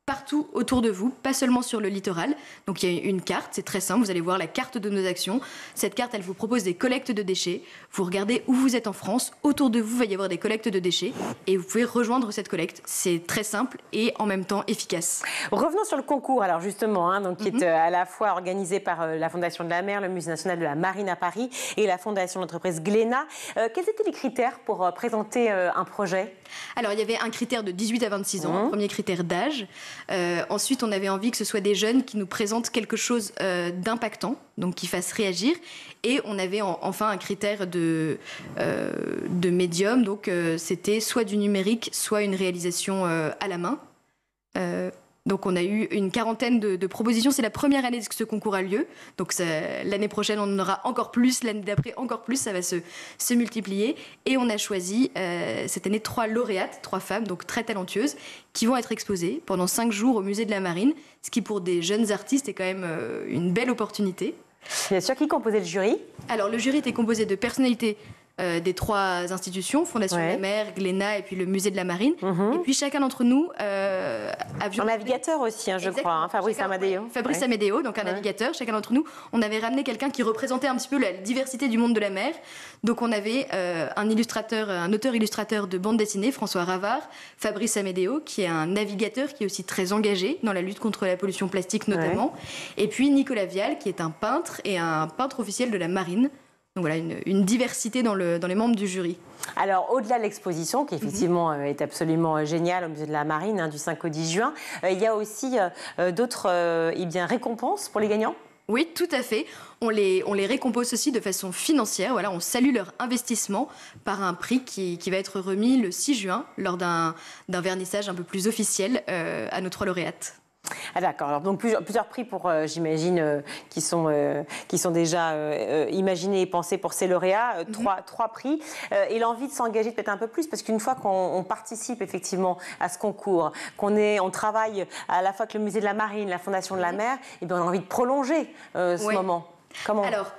Speaker 10: partout autour de vous, pas seulement sur le littoral. Donc il y a une carte, c'est très simple, vous allez voir la carte de nos actions. Cette carte, elle vous propose des collectes de déchets. Vous regardez où vous êtes en France, autour de vous, il va y avoir des collectes de déchets et vous pouvez rejoindre cette collecte. C'est très simple et en même temps efficace.
Speaker 2: Revenons sur le concours, alors justement, donc, qui est à la fois organisé par la Fondation de la Mer, le Musée national de la Marine à Paris et la Fondation d'entreprise Glénat. Quels étaient les critères pour présenter un projet ?
Speaker 10: Alors, il y avait un critère de 18 à 26 ans, un premier critère d'âge. Ensuite, on avait envie que ce soit des jeunes qui nous présentent quelque chose d'impactant, donc qui fassent réagir. Et on avait enfin un critère de médium, donc c'était soit du numérique, soit une réalisation à la main. Donc on a eu une quarantaine de propositions. C'est la première année que ce concours a lieu. Donc l'année prochaine, on en aura encore plus. L'année d'après, encore plus. Ça va se multiplier. Et on a choisi cette année 3 lauréates, 3 femmes, donc très talentueuses, qui vont être exposées pendant 5 jours au Musée de la Marine. Ce qui, pour des jeunes artistes, est quand même une belle opportunité.
Speaker 2: Bien sûr, qui composait le jury ?
Speaker 10: Alors le jury était composé de personnalités des 3 institutions, Fondation de la Mer, Glénat et puis le Musée de la Marine. Et puis chacun d'entre nous avions...
Speaker 2: Un navigateur aussi, je crois, Fabrice Amadeo.
Speaker 10: Fabrice Amadeo, donc un navigateur. Chacun d'entre nous, on avait ramené quelqu'un qui représentait un petit peu la diversité du monde de la mer. Donc on avait un auteur-illustrateur de bande dessinée, François Ravard, Fabrice Amadeo, qui est un navigateur qui est aussi très engagé dans la lutte contre la pollution plastique notamment. Et puis Nicolas Vial, qui est un peintre et un peintre officiel de la marine. Donc voilà, une diversité dans les membres du jury.
Speaker 2: Alors, au-delà de l'exposition, qui effectivement est absolument géniale au musée de la Marine, du 5 au 10 juin, il y a aussi d'autres récompenses pour les gagnants ?
Speaker 10: Oui, tout à fait. On les récompense aussi de façon financière. Voilà, on salue leur investissement par un prix qui va être remis le 6 juin lors d'un vernissage un peu plus officiel à nos 3 lauréates.
Speaker 2: Ah d'accord, alors donc plusieurs prix pour, j'imagine, qui sont déjà imaginés et pensés pour ces lauréats, trois prix, et l'envie de s'engager peut-être un peu plus, parce qu'une fois qu'on participe effectivement à ce concours, on travaille à la fois avec le musée de la Marine, la Fondation de la Mer, et bien on a envie de prolonger ce moment. Comment ?
Speaker 10: Alors,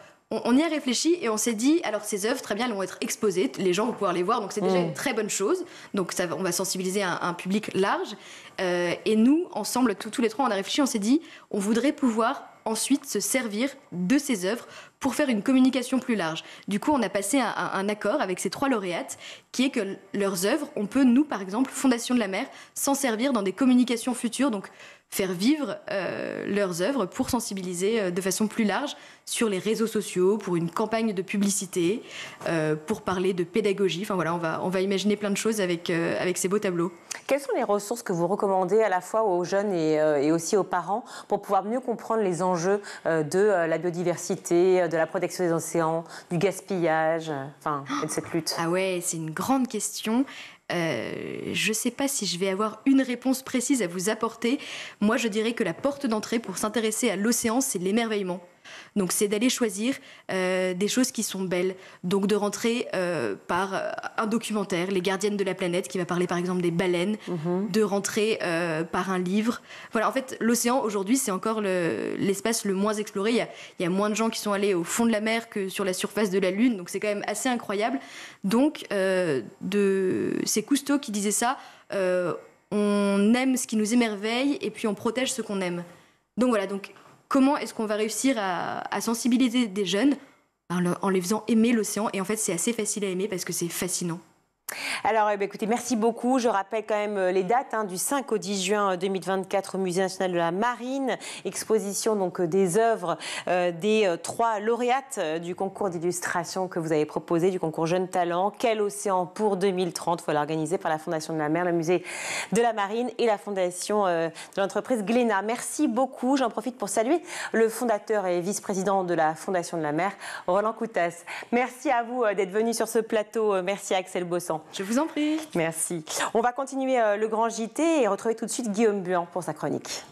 Speaker 10: on y a réfléchi et on s'est dit, alors ces œuvres, très bien, elles vont être exposées, les gens vont pouvoir les voir, donc c'est déjà une très bonne chose. Donc on va sensibiliser un public large. Et nous, ensemble, tous les 3, on a réfléchi, on s'est dit, on voudrait pouvoir ensuite se servir de ces œuvres pour faire une communication plus large. Du coup, on a passé un accord avec ces 3 lauréates, qui est que leurs œuvres, on peut, nous, par exemple, Fondation de la Mer, s'en servir dans des communications futures, donc faire vivre leurs œuvres pour sensibiliser de façon plus large sur les réseaux sociaux, pour une campagne de publicité, pour parler de pédagogie. Enfin voilà, on va imaginer plein de choses avec ces beaux tableaux.
Speaker 2: Quelles sont les ressources que vous recommandez à la fois aux jeunes et aussi aux parents pour pouvoir mieux comprendre les enjeux de la biodiversité, de la protection des océans, du gaspillage, et de cette lutte ?
Speaker 10: Ah ouais, c'est une grande question. Je ne sais pas si je vais avoir une réponse précise à vous apporter. Moi, je dirais que la porte d'entrée pour s'intéresser à l'océan, c'est l'émerveillement. Donc, c'est d'aller choisir des choses qui sont belles. Donc, de rentrer par un documentaire, Les Gardiennes de la planète, qui va parler par exemple des baleines, de rentrer par un livre. Voilà, en fait, l'océan, aujourd'hui, c'est encore l'espace le moins exploré. Il y a moins de gens qui sont allés au fond de la mer que sur la surface de la Lune. Donc, c'est quand même assez incroyable. Donc, c'est Cousteau qui disait ça. On aime ce qui nous émerveille et puis on protège ce qu'on aime. Donc, voilà. Donc, comment est-ce qu'on va réussir à sensibiliser des jeunes en les faisant aimer l'océan ? Et en fait, c'est assez facile à aimer parce que c'est fascinant.
Speaker 2: Alors, écoutez, merci beaucoup. Je rappelle quand même les dates, du 5 au 10 juin 2024 au Musée national de la Marine. Exposition donc des œuvres des 3 lauréates du concours d'illustration que vous avez proposé, du concours Jeunes Talents. Quel océan pour 2030 ? Voilà, organisé par la Fondation de la Mer, le Musée de la Marine et la Fondation de l'entreprise Glénat. Merci beaucoup. J'en profite pour saluer le fondateur et vice-président de la Fondation de la Mer, Roland Coutas. Merci à vous d'être venu sur ce plateau. Merci à Axel Bossan.
Speaker 10: Je vous en prie.
Speaker 2: Merci. On va continuer le grand JT et retrouver tout de suite Guillaume Buan pour sa chronique.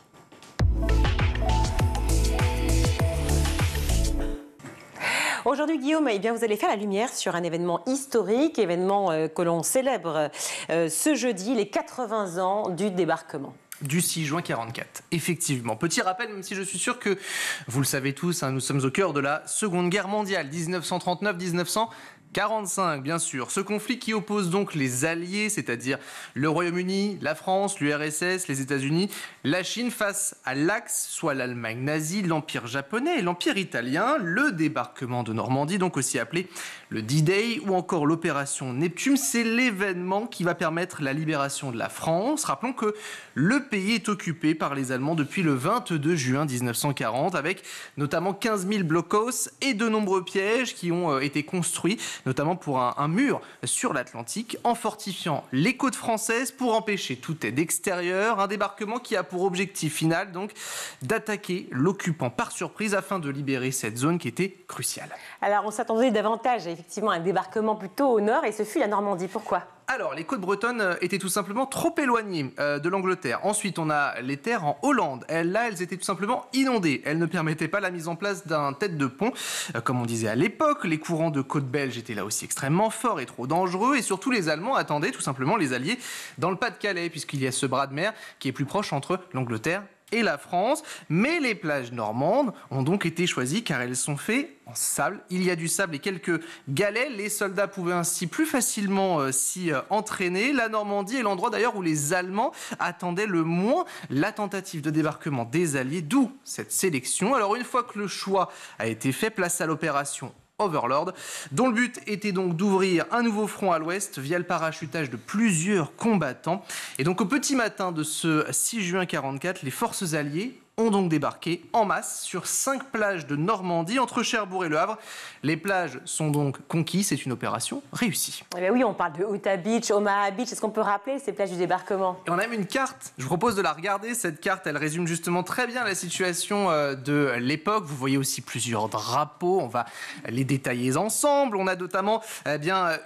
Speaker 2: Aujourd'hui, Guillaume, vous allez faire la lumière sur un événement historique, événement que l'on célèbre ce jeudi, les 80 ans du débarquement.
Speaker 3: Du 6 juin 1944, effectivement. Petit rappel, même si je suis sûr que vous le savez tous, nous sommes au cœur de la Seconde Guerre mondiale, 1939-1945, bien sûr. Ce conflit qui oppose donc les alliés, c'est-à-dire le Royaume-Uni, la France, l'URSS, les États-Unis, la Chine face à l'Axe, soit l'Allemagne nazie, l'Empire japonais et l'Empire italien, le débarquement de Normandie, donc aussi appelé le D-Day ou encore l'opération Neptune. C'est l'événement qui va permettre la libération de la France. Rappelons que le pays est occupé par les Allemands depuis le 22 juin 1940, avec notamment 15 000 blockhaus et de nombreux pièges qui ont été construits, notamment pour un mur sur l'Atlantique, en fortifiant les côtes françaises pour empêcher toute aide extérieure. Un débarquement qui a pour objectif final donc d'attaquer l'occupant par surprise afin de libérer cette zone qui était cruciale.
Speaker 2: Alors on s'attendait davantage effectivement à un débarquement plutôt au nord et ce fut la Normandie. Pourquoi ?
Speaker 3: Alors, les côtes bretonnes étaient tout simplement trop éloignées de l'Angleterre. Ensuite, on a les terres en Hollande. Elles étaient tout simplement inondées. Elles ne permettaient pas la mise en place d'un tête de pont. Comme on disait à l'époque, les courants de côte belge étaient là aussi extrêmement forts et trop dangereux. Et surtout, les Allemands attendaient tout simplement les Alliés dans le Pas-de-Calais, puisqu'il y a ce bras de mer qui est plus proche entre l'Angleterre et la France. Mais les plages normandes ont donc été choisies car elles sont faites en sable. Il y a du sable et quelques galets. Les soldats pouvaient ainsi plus facilement s'y entraîner. La Normandie est l'endroit d'ailleurs où les Allemands attendaient le moins la tentative de débarquement des Alliés, d'où cette sélection. Alors une fois que le choix a été fait, place à l'opération Overlord, dont le but était donc d'ouvrir un nouveau front à l'ouest via le parachutage de plusieurs combattants. Et donc au petit matin de ce 6 juin 1944, les forces alliées ont donc débarqué en masse sur 5 plages de Normandie entre Cherbourg et Le Havre. Les plages sont donc conquises, c'est une opération réussie.
Speaker 2: Eh bien oui, on parle de Utah Beach, Omaha Beach, est-ce qu'on peut rappeler ces plages du débarquement?
Speaker 3: Et on a même une carte, je vous propose de la regarder, cette carte elle résume justement très bien la situation de l'époque. Vous voyez aussi plusieurs drapeaux, on va les détailler ensemble. On a notamment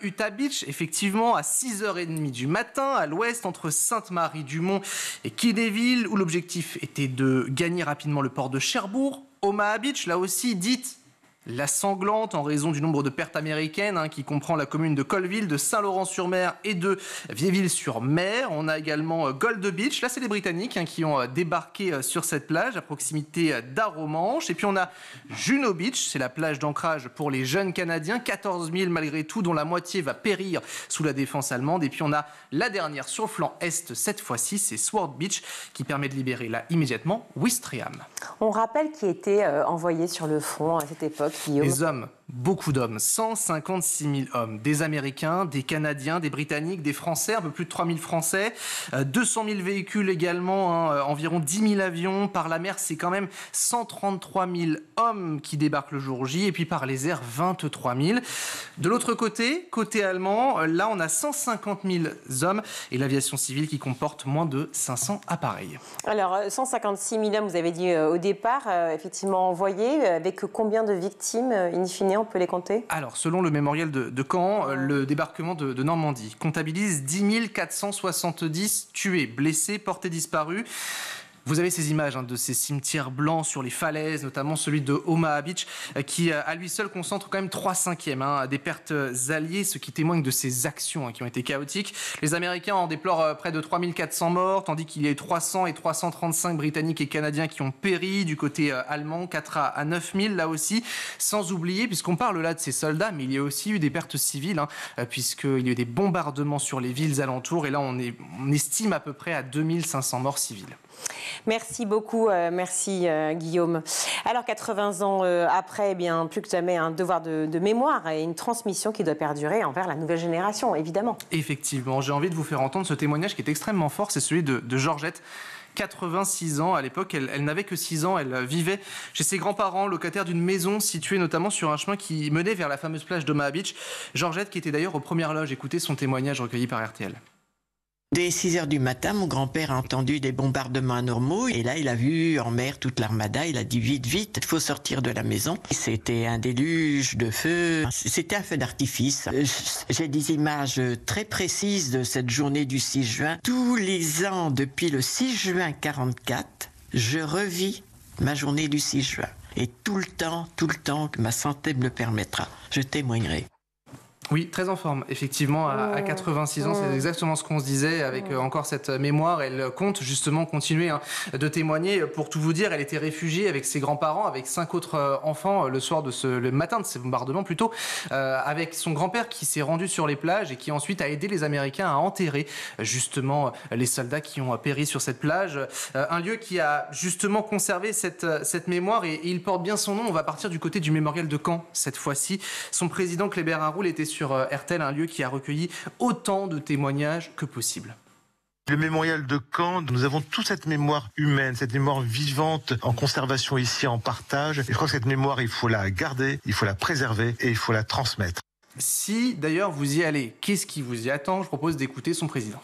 Speaker 3: Utah Beach, effectivement à 6h30 du matin, à l'ouest entre Sainte-Marie-du-Mont et Kidéville, où l'objectif était de gagner rapidement le port de Cherbourg. Omaha Beach, là aussi dite la sanglante en raison du nombre de pertes américaines qui comprend la commune de Colville, de Saint-Laurent-sur-Mer et de Viéville-sur-Mer. On a également Gold Beach, là c'est les Britanniques qui ont débarqué sur cette plage à proximité d'Arromanches. Et puis on a Juno Beach, c'est la plage d'ancrage pour les jeunes Canadiens, 14 000 malgré tout, dont la moitié va périr sous la défense allemande. Et puis on a la dernière sur le flanc est cette fois-ci, c'est Sword Beach qui permet de libérer là immédiatement Ouistreham.
Speaker 2: On rappelle qui était envoyé sur le front à cette époque.
Speaker 3: Les hommes, beaucoup d'hommes, 156 000 hommes, des Américains, des Canadiens, des Britanniques, des Français, un peu plus de 3 000 Français, 200 000 véhicules également, environ 10 000 avions. Par la mer, c'est quand même 133 000 hommes qui débarquent le jour J, et puis par les airs, 23 000. De l'autre côté, côté allemand, là on a 150 000 hommes et l'aviation civile qui comporte moins de 500 appareils.
Speaker 2: Alors, 156 000 hommes, vous avez dit au départ, effectivement envoyés, avec combien de victimes in fine, on peut les compter?
Speaker 3: Alors, selon le mémorial de Caen, le débarquement de Normandie comptabilise 10 470 tués, blessés, portés disparus. Vous avez ces images de ces cimetières blancs sur les falaises, notamment celui de Omaha Beach, qui à lui seul concentre quand même 3/5 des pertes alliées, ce qui témoigne de ces actions qui ont été chaotiques. Les Américains en déplorent près de 3 400 morts, tandis qu'il y a eu 300 et 335 Britanniques et Canadiens qui ont péri. Du côté allemand, 4 à 9 000 là aussi, sans oublier, puisqu'on parle là de ces soldats, mais il y a aussi eu des pertes civiles, puisqu'il y a eu des bombardements sur les villes alentours, et là on estime à peu près à 2500 morts civils.
Speaker 2: Merci beaucoup, merci Guillaume. Alors 80 ans après, plus que jamais un devoir de mémoire et une transmission qui doit perdurer envers la nouvelle génération, évidemment.
Speaker 3: Effectivement, j'ai envie de vous faire entendre ce témoignage qui est extrêmement fort, c'est celui de Georgette. 86 ans, à l'époque, elle n'avait que 6 ans, elle vivait chez ses grands-parents, locataire d'une maison située notamment sur un chemin qui menait vers la fameuse plage d'Omaha Beach. Georgette qui était d'ailleurs aux premières loges, écoutez son témoignage recueilli par RTL.
Speaker 11: Dès 6h du matin, mon grand-père a entendu des bombardements anormaux et là, il a vu en mer toute l'armada. Il a dit vite, vite, il faut sortir de la maison. C'était un déluge de feu. C'était un feu d'artifice. J'ai des images très précises de cette journée du 6 juin. Tous les ans, depuis le 6 juin 44, je revis ma journée du 6 juin. Et tout le temps que ma santé me le permettra, je témoignerai.
Speaker 3: Oui, très en forme, effectivement, à 86 ans, c'est exactement ce qu'on se disait, avec encore cette mémoire. Elle compte justement continuer de témoigner. Pour tout vous dire, elle était réfugiée avec ses grands-parents, avec 5 autres enfants, le matin de ces bombardements plutôt, avec son grand-père qui s'est rendu sur les plages et qui ensuite a aidé les Américains à enterrer justement les soldats qui ont péri sur cette plage. Un lieu qui a justement conservé cette mémoire et il porte bien son nom. On va partir du côté du mémorial de Caen cette fois-ci. Son président Kléber Haroul était sur RTL, un lieu qui a recueilli autant de témoignages que possible.
Speaker 12: Le mémorial de Caen, nous avons toute cette mémoire humaine, cette mémoire vivante en conservation ici, en partage. Et je crois que cette mémoire, il faut la garder, il faut la préserver et il faut la transmettre.
Speaker 3: Si d'ailleurs vous y allez, qu'est-ce qui vous y attend? Je propose d'écouter son président.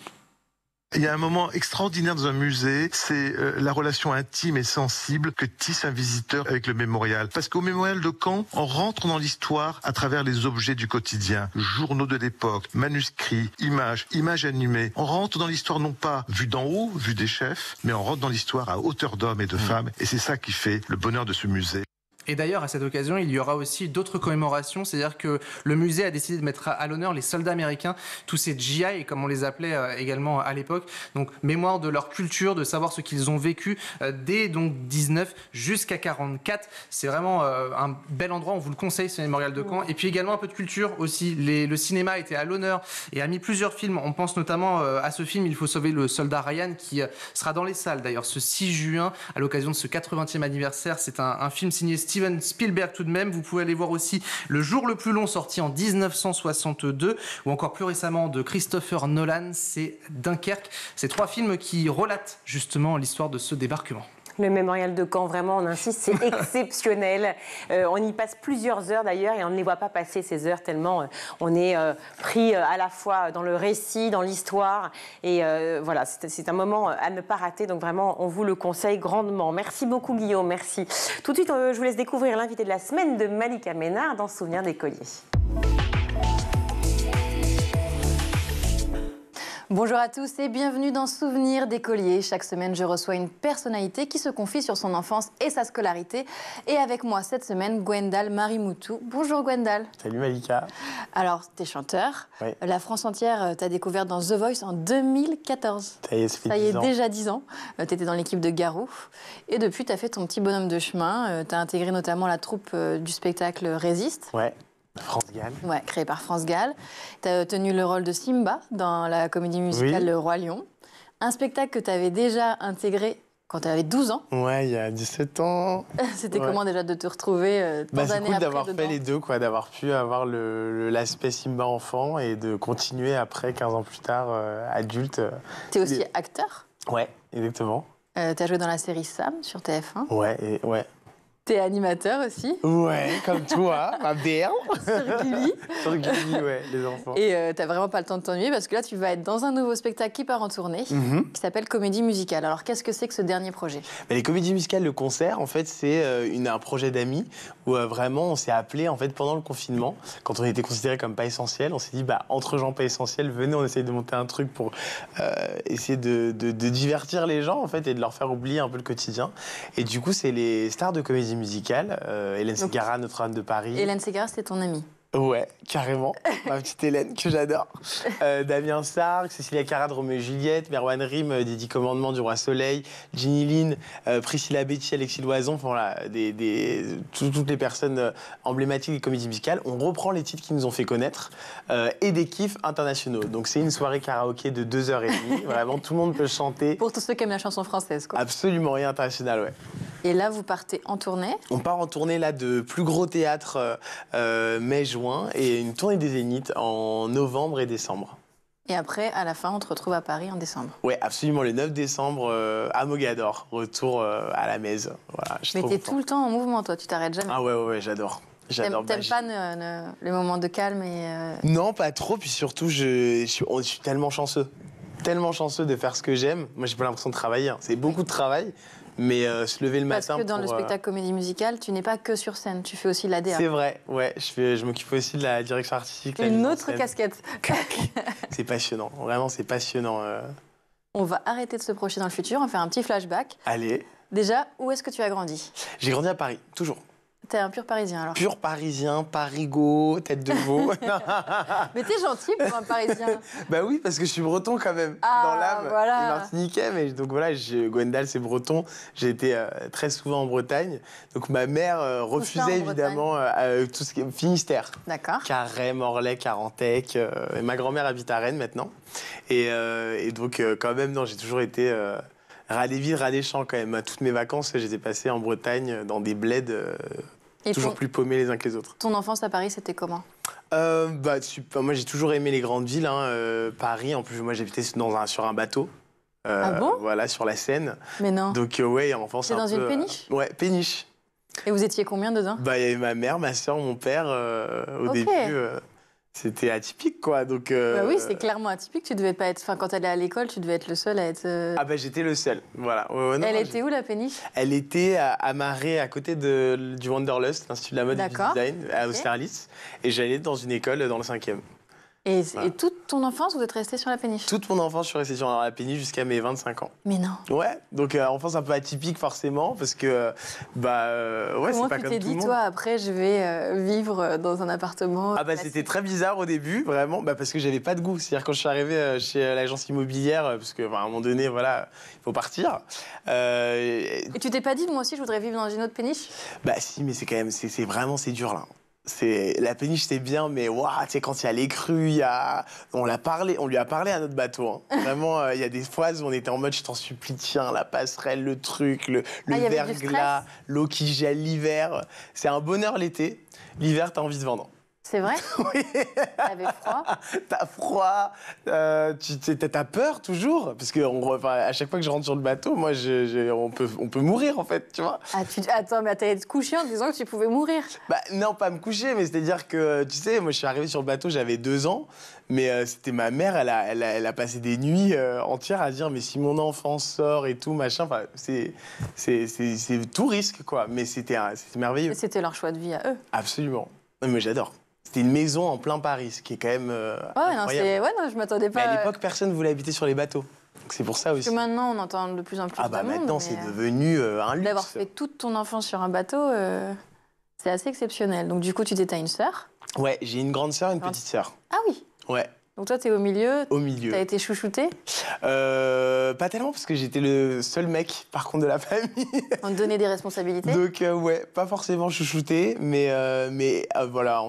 Speaker 12: Il y a un moment extraordinaire dans un musée, c'est la relation intime et sensible que tisse un visiteur avec le mémorial. Parce qu'au mémorial de Caen, on rentre dans l'histoire à travers les objets du quotidien, journaux de l'époque, manuscrits, images animées. On rentre dans l'histoire non pas vue d'en haut, vue des chefs, mais on rentre dans l'histoire à hauteur d'hommes et de femmes. Et c'est ça qui fait le bonheur de ce musée.
Speaker 3: Et d'ailleurs, à cette occasion, il y aura aussi d'autres commémorations, c'est-à-dire que le musée a décidé de mettre à l'honneur les soldats américains, tous ces GI, comme on les appelait également à l'époque, donc mémoire de leur culture, de savoir ce qu'ils ont vécu dès donc 19 jusqu'à 44. C'est vraiment un bel endroit, on vous le conseille, ce mémorial de Caen. Et puis également un peu de culture aussi. Le cinéma était à l'honneur et a mis plusieurs films. On pense notamment à ce film « Il faut sauver le soldat Ryan » qui sera dans les salles d'ailleurs ce 6 juin à l'occasion de ce 80e anniversaire. C'est un film signé Steven Spielberg tout de même. Vous pouvez aller voir aussi Le jour le plus long, sorti en 1962, ou encore plus récemment de Christopher Nolan, c'est Dunkerque. Ces 3 films qui relatent justement l'histoire de ce débarquement.
Speaker 2: Le mémorial de Caen, vraiment, on insiste, c'est exceptionnel. On y passe plusieurs heures d'ailleurs et on ne les voit pas passer ces heures tellement on est pris à la fois dans le récit, dans l'histoire. Et voilà, c'est un moment à ne pas rater. Donc vraiment, on vous le conseille grandement. Merci beaucoup Guillaume, merci. Tout de suite, je vous laisse découvrir l'invité de la semaine de Malika Ménard dans Souvenirs d'écoliers.
Speaker 13: Bonjour à tous et bienvenue dans Souvenirs d'écoliers. Chaque semaine, je reçois une personnalité qui se confie sur son enfance et sa scolarité. Et avec moi cette semaine, Gwendal Marimoutou. Bonjour Gwendal.
Speaker 14: Salut Malika.
Speaker 13: Alors, t'es chanteur.
Speaker 14: Oui.
Speaker 13: La France entière t'a découvert dans The Voice en 2014.
Speaker 14: Ça y est,
Speaker 13: ça y est, déjà 10 ans. T'étais dans l'équipe de Garou. Et depuis, t'as fait ton petit bonhomme de chemin. T'as intégré notamment la troupe du spectacle Résiste.
Speaker 14: Ouais. France Gall.
Speaker 13: Ouais, créé par France Gall. Tu as tenu le rôle de Simba dans la comédie musicale Le Roi Lion. Un spectacle que tu avais déjà intégré quand tu avais 12 ans.
Speaker 14: Ouais, il y a 17 ans.
Speaker 13: C'était comment déjà de te retrouver tant d'années après?
Speaker 14: C'est cool d'avoir fait les deux, quoi, d'avoir pu avoir l'aspect Simba enfant et de continuer après, 15 ans plus tard, adulte.
Speaker 13: Tu es aussi acteur?
Speaker 14: Ouais, exactement.
Speaker 13: Tu as joué dans la série Sam sur TF1.
Speaker 14: Ouais, ouais.
Speaker 13: T'es animateur aussi?
Speaker 14: Ouais, comme toi, ma belle.
Speaker 13: Sur Gulli.
Speaker 14: Sur Gulli, ouais, les enfants.
Speaker 13: Et t'as vraiment pas le temps de t'ennuyer parce que là, tu vas être dans un nouveau spectacle qui part en tournée, qui s'appelle Comédie Musicale. Alors, qu'est-ce que c'est que ce dernier projet?
Speaker 14: Les comédies musicales, le concert, en fait, c'est un projet d'amis où vraiment on s'est appelé en fait, pendant le confinement. Quand on était considéré comme pas essentiel, on s'est dit, entre gens pas essentiels, venez, on essaye de monter un truc pour essayer de divertir les gens en fait, et de leur faire oublier un peu le quotidien. Et du coup, c'est les stars de comédie musicale, Hélène Ségara, Notre-Dame de Paris.
Speaker 13: Hélène Ségara, c'était ton amie?
Speaker 14: Ouais, carrément. Ma petite Hélène, que j'adore. Damien Sargue, Cécilia Carade, Roméo et Juliette, Merwan Rim, des 10 commandements du Roi Soleil, Ginny Lynn, Priscilla Betty, Alexis Loison, enfin, voilà, toutes les personnes emblématiques des comédies musicales. On reprend les titres qui nous ont fait connaître et des kiffs internationaux. Donc c'est une soirée karaoké de 2h30. Vraiment, tout le monde peut chanter.
Speaker 13: Pour tous ceux qui aiment la chanson française, quoi.
Speaker 14: Absolument, et international, ouais.
Speaker 13: Et là, vous partez en tournée?
Speaker 14: On part en tournée là de plus gros théâtres mai-juin et une tournée des Zéniths en novembre et décembre.
Speaker 13: Et après, à la fin, on te retrouve à Paris en décembre.
Speaker 14: Oui, absolument, le 9 décembre à Mogador, retour à la Meze. Voilà,
Speaker 13: mais t'es tout le temps en mouvement, toi, tu t'arrêtes jamais.
Speaker 14: Ah ouais, j'adore.
Speaker 13: T'aimes pas les moments de calme et...
Speaker 14: Non, pas trop, puis surtout, je suis tellement chanceux. Tellement chanceux de faire ce que j'aime. Moi, j'ai pas l'impression de travailler, hein. C'est beaucoup de travail. Mais se lever le matin.
Speaker 13: Parce que dans le spectacle comédie musicale, tu n'es pas que sur scène, tu fais aussi l'ADA.
Speaker 14: C'est vrai, ouais. Je m'occupe aussi de la direction artistique.
Speaker 13: Une autre casquette.
Speaker 14: C'est passionnant, vraiment, c'est passionnant.
Speaker 13: On va arrêter de se projeter dans le futur, on va faire un petit flashback.
Speaker 14: Allez.
Speaker 13: Déjà, où est-ce que tu as grandi?
Speaker 14: J'ai grandi à Paris, toujours.
Speaker 13: T'es un pur Parisien alors?
Speaker 14: Pur Parisien, parigot, tête de veau.
Speaker 13: Mais t'es gentil pour un Parisien.
Speaker 14: Bah oui, parce que je suis breton quand même, dans l'âme.
Speaker 13: Voilà.
Speaker 14: Et martiniquais, mais donc voilà, Gwendal c'est breton. J'ai été très souvent en Bretagne. Donc ma mère refusait évidemment tout ce qui est Finistère.
Speaker 13: D'accord.
Speaker 14: Carhaix, Morlaix, Carantec. Et ma grand-mère habite à Rennes maintenant. Et donc quand même, non, j'ai toujours été... ras des villes, ras des champs quand même. Toutes mes vacances, j'étais passé en Bretagne dans des bleds toujours plus paumés les uns que les autres.
Speaker 13: Ton enfance à Paris, c'était comment?
Speaker 14: Moi, j'ai toujours aimé les grandes villes. Paris, en plus, moi, j'habitais sur un bateau.
Speaker 13: Ah bon?
Speaker 14: Voilà, sur la Seine.
Speaker 13: Mais non.
Speaker 14: Donc, ouais, en enfance,
Speaker 13: c'est dans une péniche?
Speaker 14: Ouais, péniche.
Speaker 13: Et vous étiez combien dedans?
Speaker 14: Il y avait ma mère, ma soeur, mon père. Au début, c'était atypique, quoi. Donc,
Speaker 13: oui, c'était clairement atypique. Tu devais pas être... Enfin, quand tu allais à l'école, tu devais être le seul à être...
Speaker 14: j'étais le seul, voilà.
Speaker 13: Elle était où, la péniche?
Speaker 14: Elle était à Marais, à côté du Wanderlust, l'Institut de la mode et du design, à Austerlitz. Et j'allais dans une école dans le 5e.
Speaker 13: Et toute ton enfance, vous êtes resté sur la péniche?
Speaker 14: Toute mon enfance, je suis resté sur la péniche jusqu'à mes 25 ans.
Speaker 13: Mais non.
Speaker 14: Ouais, donc enfance un peu atypique forcément, parce que, c'est pas comme tout le monde.
Speaker 13: Comment tu t'es dit, toi, après, je vais vivre dans un appartement?
Speaker 14: C'était très bizarre au début, vraiment, parce que j'avais pas de goût. C'est-à-dire quand je suis arrivé chez l'agence immobilière, parce qu'à un moment donné, voilà, il faut partir. Et
Speaker 13: tu t'es pas dit, moi aussi, je voudrais vivre dans une autre péniche?
Speaker 14: Si, mais c'est quand même, c'est dur, là. La péniche, c'est bien, mais quand il y a les crues, on lui a parlé à notre bateau. Hein. Vraiment, il y a des fois où on était en mode, je t'en supplie, tiens, la passerelle, le truc, le verglas, l'eau qui gèle l'hiver. C'est un bonheur l'été. L'hiver, t'as envie de vendre.
Speaker 13: C'est vrai?
Speaker 14: Oui.
Speaker 13: T'avais froid?
Speaker 14: T'as froid, t'as peur toujours, parce que à chaque fois que je rentre sur le bateau, moi, on peut mourir en fait, tu vois.
Speaker 13: Attends, mais t'allais te coucher en te disant que tu pouvais mourir?
Speaker 14: Bah non, pas me coucher, mais c'est-à-dire que, tu sais, moi je suis arrivé sur le bateau, j'avais 2 ans, mais c'était ma mère, elle a passé des nuits entières à dire, mais si mon enfant sort et tout, machin, enfin, c'est tout risque, quoi, mais c'était merveilleux.
Speaker 13: C'était leur choix de vie à eux.
Speaker 14: Absolument. Non, mais j'adore. C'était une maison en plein Paris, ce qui est quand même incroyable.
Speaker 13: Non, je m'attendais pas.
Speaker 14: Mais à l'époque, personne ne voulait habiter sur les bateaux. Donc c'est pour ça aussi.
Speaker 13: Parce que maintenant, on entend de plus en plus de monde.
Speaker 14: Maintenant, c'est devenu un luxe.
Speaker 13: D'avoir fait toute ton enfance sur un bateau, c'est assez exceptionnel. Donc du coup, t'as une sœur?
Speaker 14: Ouais, j'ai une grande sœur et une petite sœur.
Speaker 13: Ah oui?
Speaker 14: Ouais.
Speaker 13: Donc toi, t'es au milieu?
Speaker 14: Au milieu.
Speaker 13: T'as été chouchouté?
Speaker 14: Pas tellement, parce que j'étais le seul mec, par contre, de la famille.
Speaker 13: On te donnait des responsabilités?
Speaker 14: Donc, ouais, pas forcément chouchouté, mais voilà,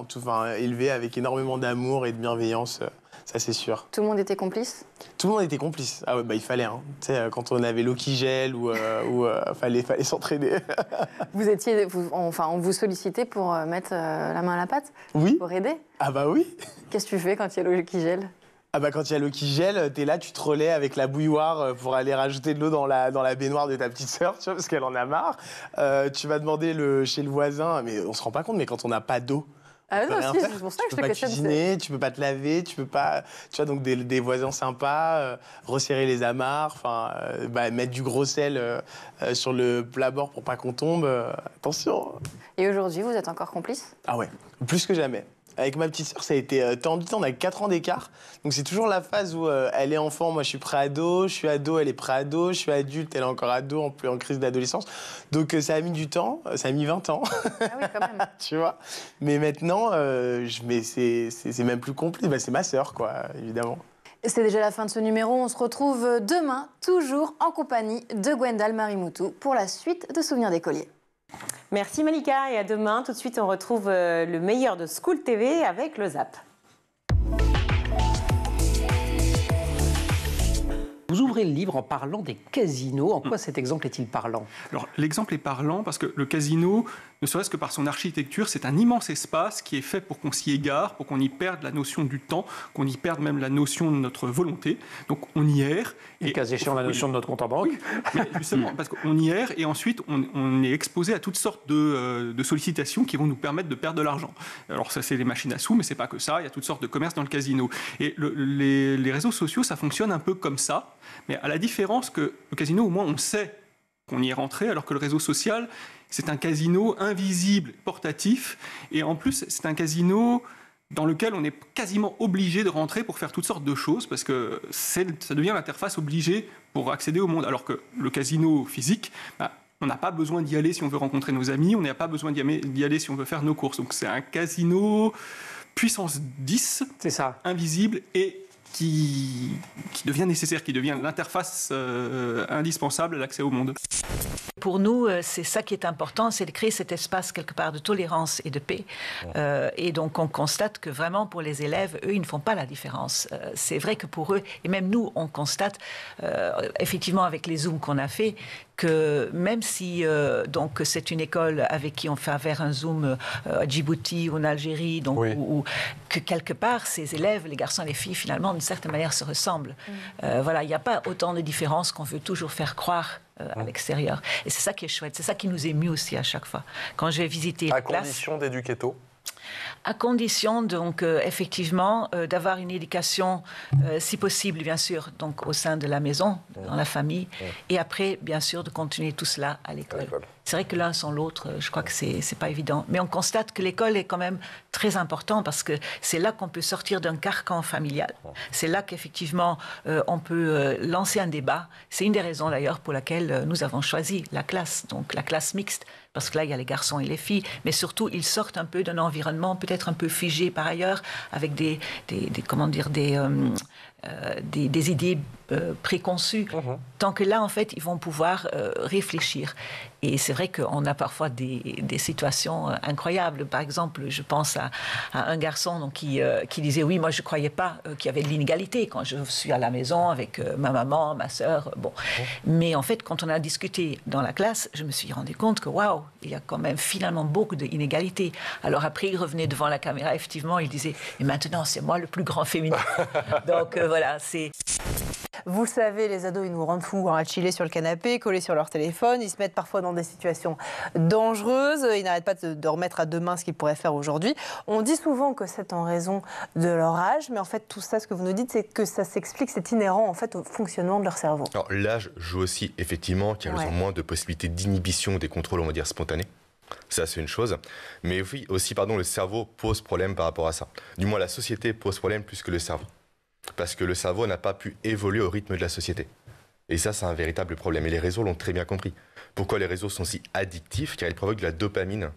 Speaker 14: élevé avec énormément d'amour et de bienveillance, ça c'est sûr.
Speaker 13: Tout le monde était complice?
Speaker 14: Tout le monde était complice. Ah ouais, il fallait, hein. Tu sais, quand on avait l'eau qui gèle ou fallait s'entraider.
Speaker 13: On vous sollicitait pour mettre la main à la pâte?
Speaker 14: Oui.
Speaker 13: Pour aider?
Speaker 14: Ah bah oui.
Speaker 13: Qu'est-ce que tu fais quand il y a l'eau qui gèle?
Speaker 14: Ah bah quand il y a l'eau qui gèle, t'es là, tu te relais avec la bouilloire pour aller rajouter de l'eau dans la baignoire de ta petite sœur, tu vois, parce qu'elle en a marre. Tu vas demander chez le voisin, mais on se rend pas compte, mais quand on n'a pas d'eau,
Speaker 13: ah non, si, c'est pour ça que je te questionne.
Speaker 14: Tu peux pas cuisiner, tu peux pas te laver, tu peux pas... Tu vois, donc des voisins sympas, resserrer les amarres, mettre du gros sel sur le plat-bord pour pas qu'on tombe. Attention.
Speaker 13: Et aujourd'hui, vous êtes encore complices?
Speaker 14: Ah ouais, plus que jamais. Avec ma petite sœur, ça a été tendu. On a 4 ans d'écart. Donc c'est toujours la phase où elle est enfant, moi je suis pré-ado, je suis ado, elle est pré-ado, je suis adulte, elle est encore ado, en crise d'adolescence. Donc ça a mis du temps, ça a mis 20 ans.
Speaker 13: Ah oui, quand même.
Speaker 14: Tu vois. Mais maintenant, c'est même plus compliqué. Bah, c'est ma sœur, quoi, évidemment.
Speaker 13: C'est déjà la fin de ce numéro. On se retrouve demain, toujours en compagnie de Gwendal Marimoutou, pour la suite de Souvenirs d'écolier.
Speaker 2: Merci Malika et à demain. Tout de suite, on retrouve le meilleur de School TV avec le Zap.
Speaker 15: Vous ouvrez le livre en parlant des casinos. En quoi cet exemple est-il parlant?
Speaker 16: Alors, l'exemple est parlant parce que le casino, ne serait-ce que par son architecture, c'est un immense espace qui est fait pour qu'on s'y égare, pour qu'on y perde la notion du temps, qu'on y perde même la notion de notre volonté. Donc, on y erre.
Speaker 15: Et cas échéant, la notion de notre compte en banque.
Speaker 16: Oui, mais justement, parce qu'on y erre et ensuite, on est exposé à toutes sortes de sollicitations qui vont nous permettre de perdre de l'argent. Alors, ça, c'est les machines à sous, mais c'est pas que ça. Il y a toutes sortes de commerces dans le casino. Et les réseaux sociaux, ça fonctionne un peu comme ça. Mais à la différence que le casino, au moins, on sait qu'on y est rentré, alors que le réseau social, c'est un casino invisible, portatif, et en plus, c'est un casino dans lequel on est quasiment obligé de rentrer pour faire toutes sortes de choses, parce que ça devient l'interface obligée pour accéder au monde, alors que le casino physique, on n'a pas besoin d'y aller si on veut rencontrer nos amis, on n'a pas besoin d'y aller si on veut faire nos courses. Donc c'est un casino puissance 10,
Speaker 15: c'est ça,
Speaker 16: invisible et qui devient nécessaire, qui devient l'interface indispensable à l'accès au monde.
Speaker 17: Pour nous, c'est ça qui est important, c'est de créer cet espace quelque part de tolérance et de paix. Et donc on constate que vraiment pour les élèves, eux, ils ne font pas la différence. C'est vrai que pour eux, et même nous, on constate effectivement avec les Zooms qu'on a fait, que même si donc c'est une école avec qui on fait faire un Zoom à Djibouti ou en Algérie, donc où que quelque part ces élèves, les garçons et les filles, finalement d'une certaine manière se ressemblent. Voilà, il n'y a pas autant de différences qu'on veut toujours faire croire à l'extérieur. Et c'est ça qui est chouette, c'est ça qui nous émue aussi à chaque fois. Quand j'ai visité les classes...
Speaker 18: À condition d'éduquer tôt.
Speaker 17: À condition, donc, effectivement, d'avoir une éducation, si possible, bien sûr, donc, au sein de la maison, dans la famille, et après, bien sûr, de continuer tout cela à l'école. C'est vrai que l'un sans l'autre, je crois que c'est pas évident. Mais on constate que l'école est quand même très important parce que c'est là qu'on peut sortir d'un carcan familial. C'est là qu'effectivement, on peut lancer un débat. C'est une des raisons, d'ailleurs, pour laquelle nous avons choisi la classe, donc la classe mixte. Parce que là, il y a les garçons et les filles, mais surtout, ils sortent un peu d'un environnement peut-être un peu figé par ailleurs, avec des idées préconçues. Tant que là, en fait, ils vont pouvoir réfléchir. Et c'est vrai qu'on a parfois des situations incroyables. Par exemple, je pense à un garçon donc, qui disait « Oui, moi, je ne croyais pas qu'il y avait de l'inégalité quand je suis à la maison avec ma maman, ma sœur. » Bon. Mais en fait, quand on a discuté dans la classe, je me suis rendu compte que, waouh, il y a quand même finalement beaucoup d'inégalités. Alors après, il revenait devant la caméra, effectivement, il disait « Et maintenant, c'est moi le plus grand féministe. » Donc voilà, c'est...
Speaker 13: Vous le savez, les ados, ils nous rendent fous à chiller sur le canapé, collés sur leur téléphone. Ils se mettent parfois dans des situations dangereuses. Ils n'arrêtent pas de remettre à demain ce qu'ils pourraient faire aujourd'hui. On dit souvent que c'est en raison de leur âge, mais en fait, tout ça, ce que vous nous dites, c'est que ça s'explique, c'est inhérent en fait au fonctionnement de leur cerveau.
Speaker 18: Alors l'âge joue aussi, effectivement, qu'ils ont moins de possibilités d'inhibition des contrôles, on va dire, spontanés. Ça, c'est une chose. Mais oui, aussi, le cerveau pose problème par rapport à ça. Du moins, la société pose problème plus que le cerveau. Parce que le cerveau n'a pas pu évoluer au rythme de la société. Et ça, c'est un véritable problème. Et les réseaux l'ont très bien compris. Pourquoi les réseaux sont si addictifs? Car ils provoquent de la dopamine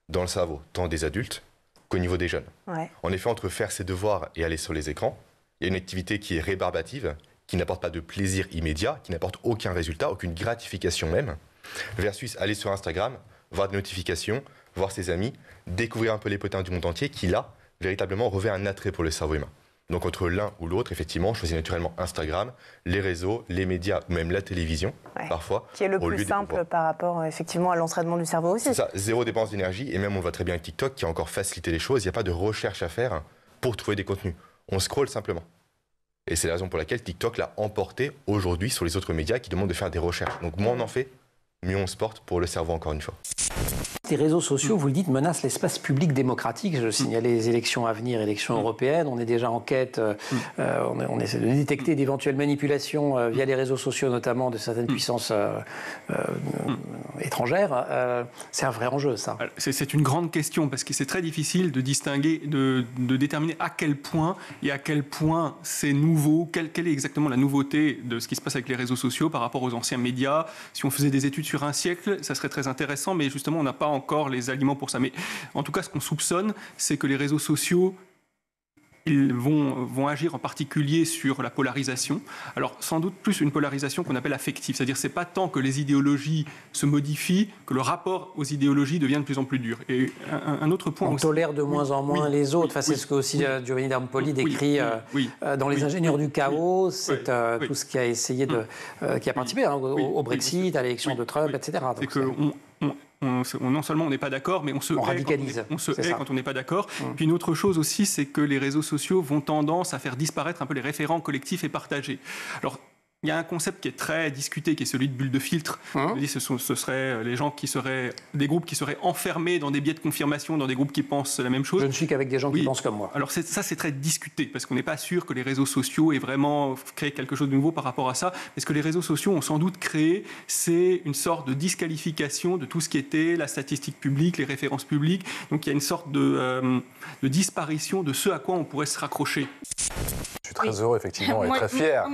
Speaker 18: dans le cerveau, tant des adultes qu'au niveau des jeunes. Ouais. En effet, entre faire ses devoirs et aller sur les écrans, il y a une activité qui est rébarbative, qui n'apporte pas de plaisir immédiat, qui n'apporte aucun résultat, aucune gratification même, versus aller sur Instagram, voir des notifications, voir ses amis, découvrir un peu les potins du monde entier, qui là, véritablement, revêt un attrait pour le cerveau humain. Donc entre l'un ou l'autre, effectivement, on choisit naturellement Instagram, les réseaux, les médias ou même la télévision, parfois.
Speaker 13: Qui est le plus simple par rapport effectivement à l'entraînement du cerveau aussi.
Speaker 18: C'est ça, zéro dépense d'énergie, et même on voit très bien avec TikTok qui a encore facilité les choses, il n'y a pas de recherche à faire pour trouver des contenus. On scrolle simplement. Et c'est la raison pour laquelle TikTok l'a emporté aujourd'hui sur les autres médias qui demandent de faire des recherches. Donc moins on en fait, mieux on se porte pour le cerveau encore une fois.
Speaker 15: Les réseaux sociaux, vous le dites, menacent l'espace public démocratique. Je signalais les élections à venir, élections européennes. On est déjà en quête, on essaie de détecter d'éventuelles manipulations via les réseaux sociaux, notamment de certaines puissances étrangères. C'est un vrai enjeu, ça.
Speaker 16: C'est une grande question, parce que c'est très difficile de distinguer, de déterminer à quel point c'est nouveau, quelle est exactement la nouveauté de ce qui se passe avec les réseaux sociaux par rapport aux anciens médias. Si on faisait des études sur un siècle, ça serait très intéressant, mais justement, on n'a pas encore les aliments pour ça. Mais en tout cas, ce qu'on soupçonne, c'est que les réseaux sociaux, ils vont agir en particulier sur la polarisation. Alors, sans doute plus une polarisation qu'on appelle affective. C'est-à-dire, c'est pas tant que les idéologies se modifient, que le rapport aux idéologies devient de plus en plus dur. Et un autre point...
Speaker 15: On tolère de moins en moins les autres. Enfin, c'est ce que aussi Giovanni d'Ampoli décrit dans Les ingénieurs du chaos. C'est tout ce qui a essayé qui a participé au Brexit, à l'élection de Trump, etc.
Speaker 16: C'est que non seulement on n'est pas d'accord, mais on se hait quand on n'est pas d'accord. Puis une autre chose aussi, c'est que les réseaux sociaux vont tendance à faire disparaître un peu les référents collectifs et partagés. Alors, il y a un concept qui est très discuté, qui est celui de bulle de filtre. Ce seraient les gens qui seraient des groupes qui seraient enfermés dans des biais de confirmation, dans des groupes qui pensent la même chose.
Speaker 15: Je ne suis qu'avec des gens qui pensent comme moi.
Speaker 16: Alors ça, c'est très discuté, parce qu'on n'est pas sûr que les réseaux sociaux aient vraiment créé quelque chose de nouveau par rapport à ça. Mais ce que les réseaux sociaux ont sans doute créé, c'est une sorte de disqualification de tout ce qui était la statistique publique, les références publiques. Donc il y a une sorte de disparition de ce à quoi on pourrait se raccrocher.
Speaker 19: Je suis très heureux, effectivement, et très fier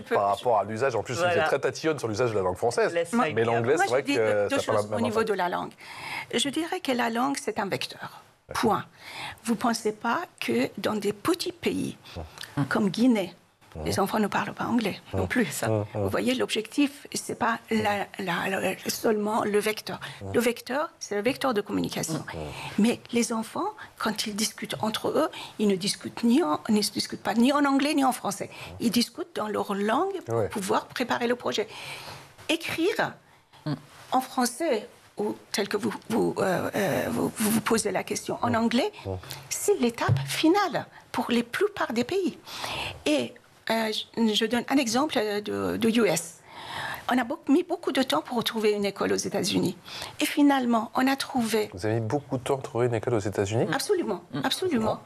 Speaker 19: par rapport à l'usage. En plus, vous êtes très tatillonne sur l'usage de la langue française. Mais l'anglais, c'est vrai que ça n'a pas la même
Speaker 20: au niveau de la langue. Je dirais que la langue, c'est un vecteur. Point. Vous ne pensez pas que dans des petits pays comme Guinée, les enfants ne parlent pas anglais non plus. Vous voyez, l'objectif, ce n'est pas seulement le vecteur. Le vecteur, c'est le vecteur de communication. Mais les enfants, quand ils discutent entre eux, ils ne discutent pas ni en anglais ni en français. Ils discutent dans leur langue pour pouvoir préparer le projet. Écrire en français, ou tel que vous posez la question en anglais, c'est l'étape finale pour la plupart des pays. Et je donne un exemple de US. On a mis beaucoup de temps pour trouver une école aux États-Unis. Et finalement, on a trouvé...
Speaker 19: Vous avez mis beaucoup de temps à trouver une école aux États-Unis?
Speaker 20: Absolument, absolument.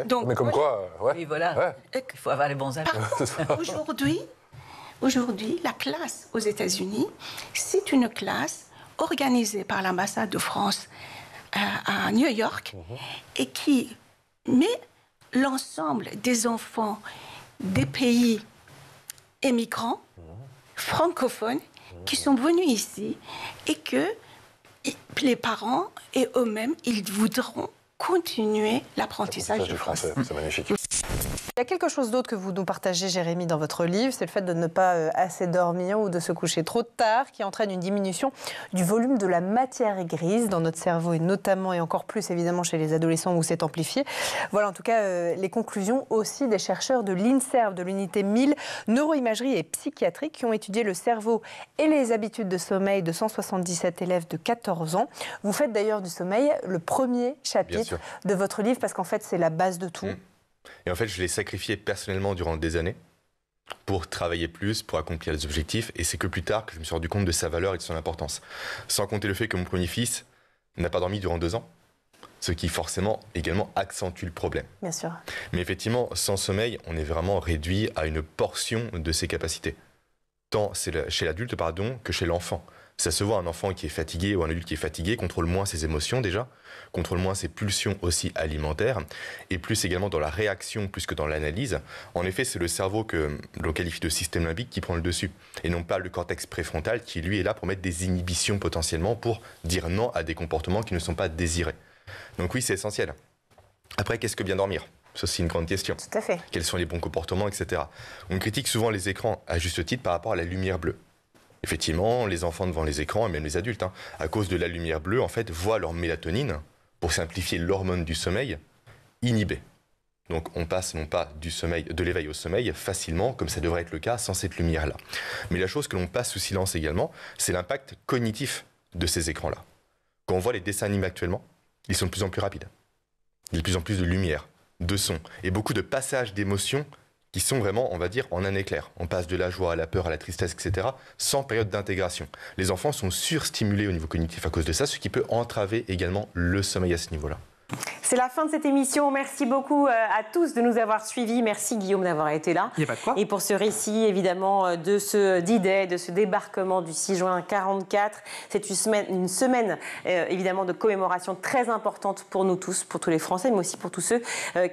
Speaker 19: Donc, mais comme quoi...
Speaker 17: Oui, voilà. Il faut avoir les bons amis.
Speaker 20: Aujourd'hui, la classe aux États-Unis, c'est une classe organisée par l'ambassade de France à New York et qui met l'ensemble des enfants des pays émigrants, francophones, qui sont venus ici et que les parents et eux-mêmes, ils voudront continuer l'apprentissage du français.
Speaker 19: C'est magnifique.
Speaker 13: Il y a quelque chose d'autre que vous nous partagez, Jérémy, dans votre livre, c'est le fait de ne pas assez dormir ou de se coucher trop tard, qui entraîne une diminution du volume de la matière grise dans notre cerveau, et notamment et encore plus évidemment chez les adolescents où c'est amplifié. Voilà en tout cas les conclusions aussi des chercheurs de l'INSERV, de l'unité 1000, neuroimagerie et psychiatrie, qui ont étudié le cerveau et les habitudes de sommeil de 177 élèves de 14 ans. Vous faites d'ailleurs du sommeil le premier chapitre de votre livre, parce qu'en fait c'est la base de tout.
Speaker 18: Et en fait, je l'ai sacrifié personnellement durant des années pour travailler plus, pour accomplir les objectifs. Et c'est que plus tard que je me suis rendu compte de sa valeur et de son importance. Sans compter le fait que mon premier fils n'a pas dormi durant 2 ans, ce qui forcément également accentue le problème.
Speaker 13: Bien sûr.
Speaker 18: Mais effectivement, sans sommeil, on est vraiment réduit à une portion de ses capacités. Tant chez l'adulte, que chez l'enfant. Ça se voit, un enfant qui est fatigué ou un adulte qui est fatigué contrôle moins ses émotions déjà, contrôle moins ses pulsions aussi alimentaires, et plus également dans la réaction plus que dans l'analyse. En effet, c'est le cerveau que l'on qualifie de système limbique qui prend le dessus, et non pas le cortex préfrontal qui lui est là pour mettre des inhibitions potentiellement pour dire non à des comportements qui ne sont pas désirés. Donc oui, c'est essentiel. Après, qu'est-ce que bien dormir ? Ça, c'est une grande question.
Speaker 13: Tout à fait.
Speaker 18: Quels sont les bons comportements, etc. On critique souvent les écrans, à juste titre, par rapport à la lumière bleue. Effectivement, les enfants devant les écrans, et même les adultes, à cause de la lumière bleue, en fait, voient leur mélatonine, pour simplifier l'hormone du sommeil, inhibée. Donc on passe non pas de l'éveil au sommeil facilement, comme ça devrait être le cas sans cette lumière-là. Mais la chose que l'on passe sous silence également, c'est l'impact cognitif de ces écrans-là. Quand on voit les dessins animés actuellement, ils sont de plus en plus rapides. Il y a de plus en plus de lumière, de son, et beaucoup de passages d'émotions qui sont vraiment, on va dire, en un éclair. On passe de la joie à la peur, à la tristesse, etc., sans période d'intégration. Les enfants sont surstimulés au niveau cognitif à cause de ça, ce qui peut entraver également le sommeil à ce niveau-là.
Speaker 2: C'est la fin de cette émission. Merci beaucoup à tous de nous avoir suivis. Merci Guillaume d'avoir été là.
Speaker 3: Il n'y a pas de quoi.
Speaker 2: Et pour ce récit, évidemment, de ce D-Day, de ce débarquement du 6 juin 1944. C'est une semaine évidemment, de commémoration très importante pour nous tous, pour tous les Français, mais aussi pour tous ceux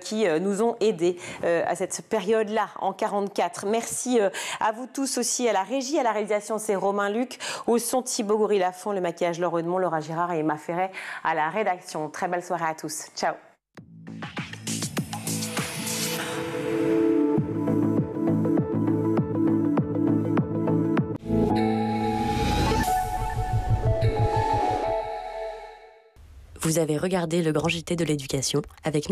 Speaker 2: qui nous ont aidés à cette période-là, en 1944. Merci à vous tous aussi, à la régie, à la réalisation, c'est Romain Luc, au son Thibaut Goury-Lafont, le maquillage Laure Edmond, Laura Girard et Emma Ferret à la rédaction. Très belle soirée à tous. Ciao.
Speaker 1: Vous avez regardé le Grand JT de l'éducation avec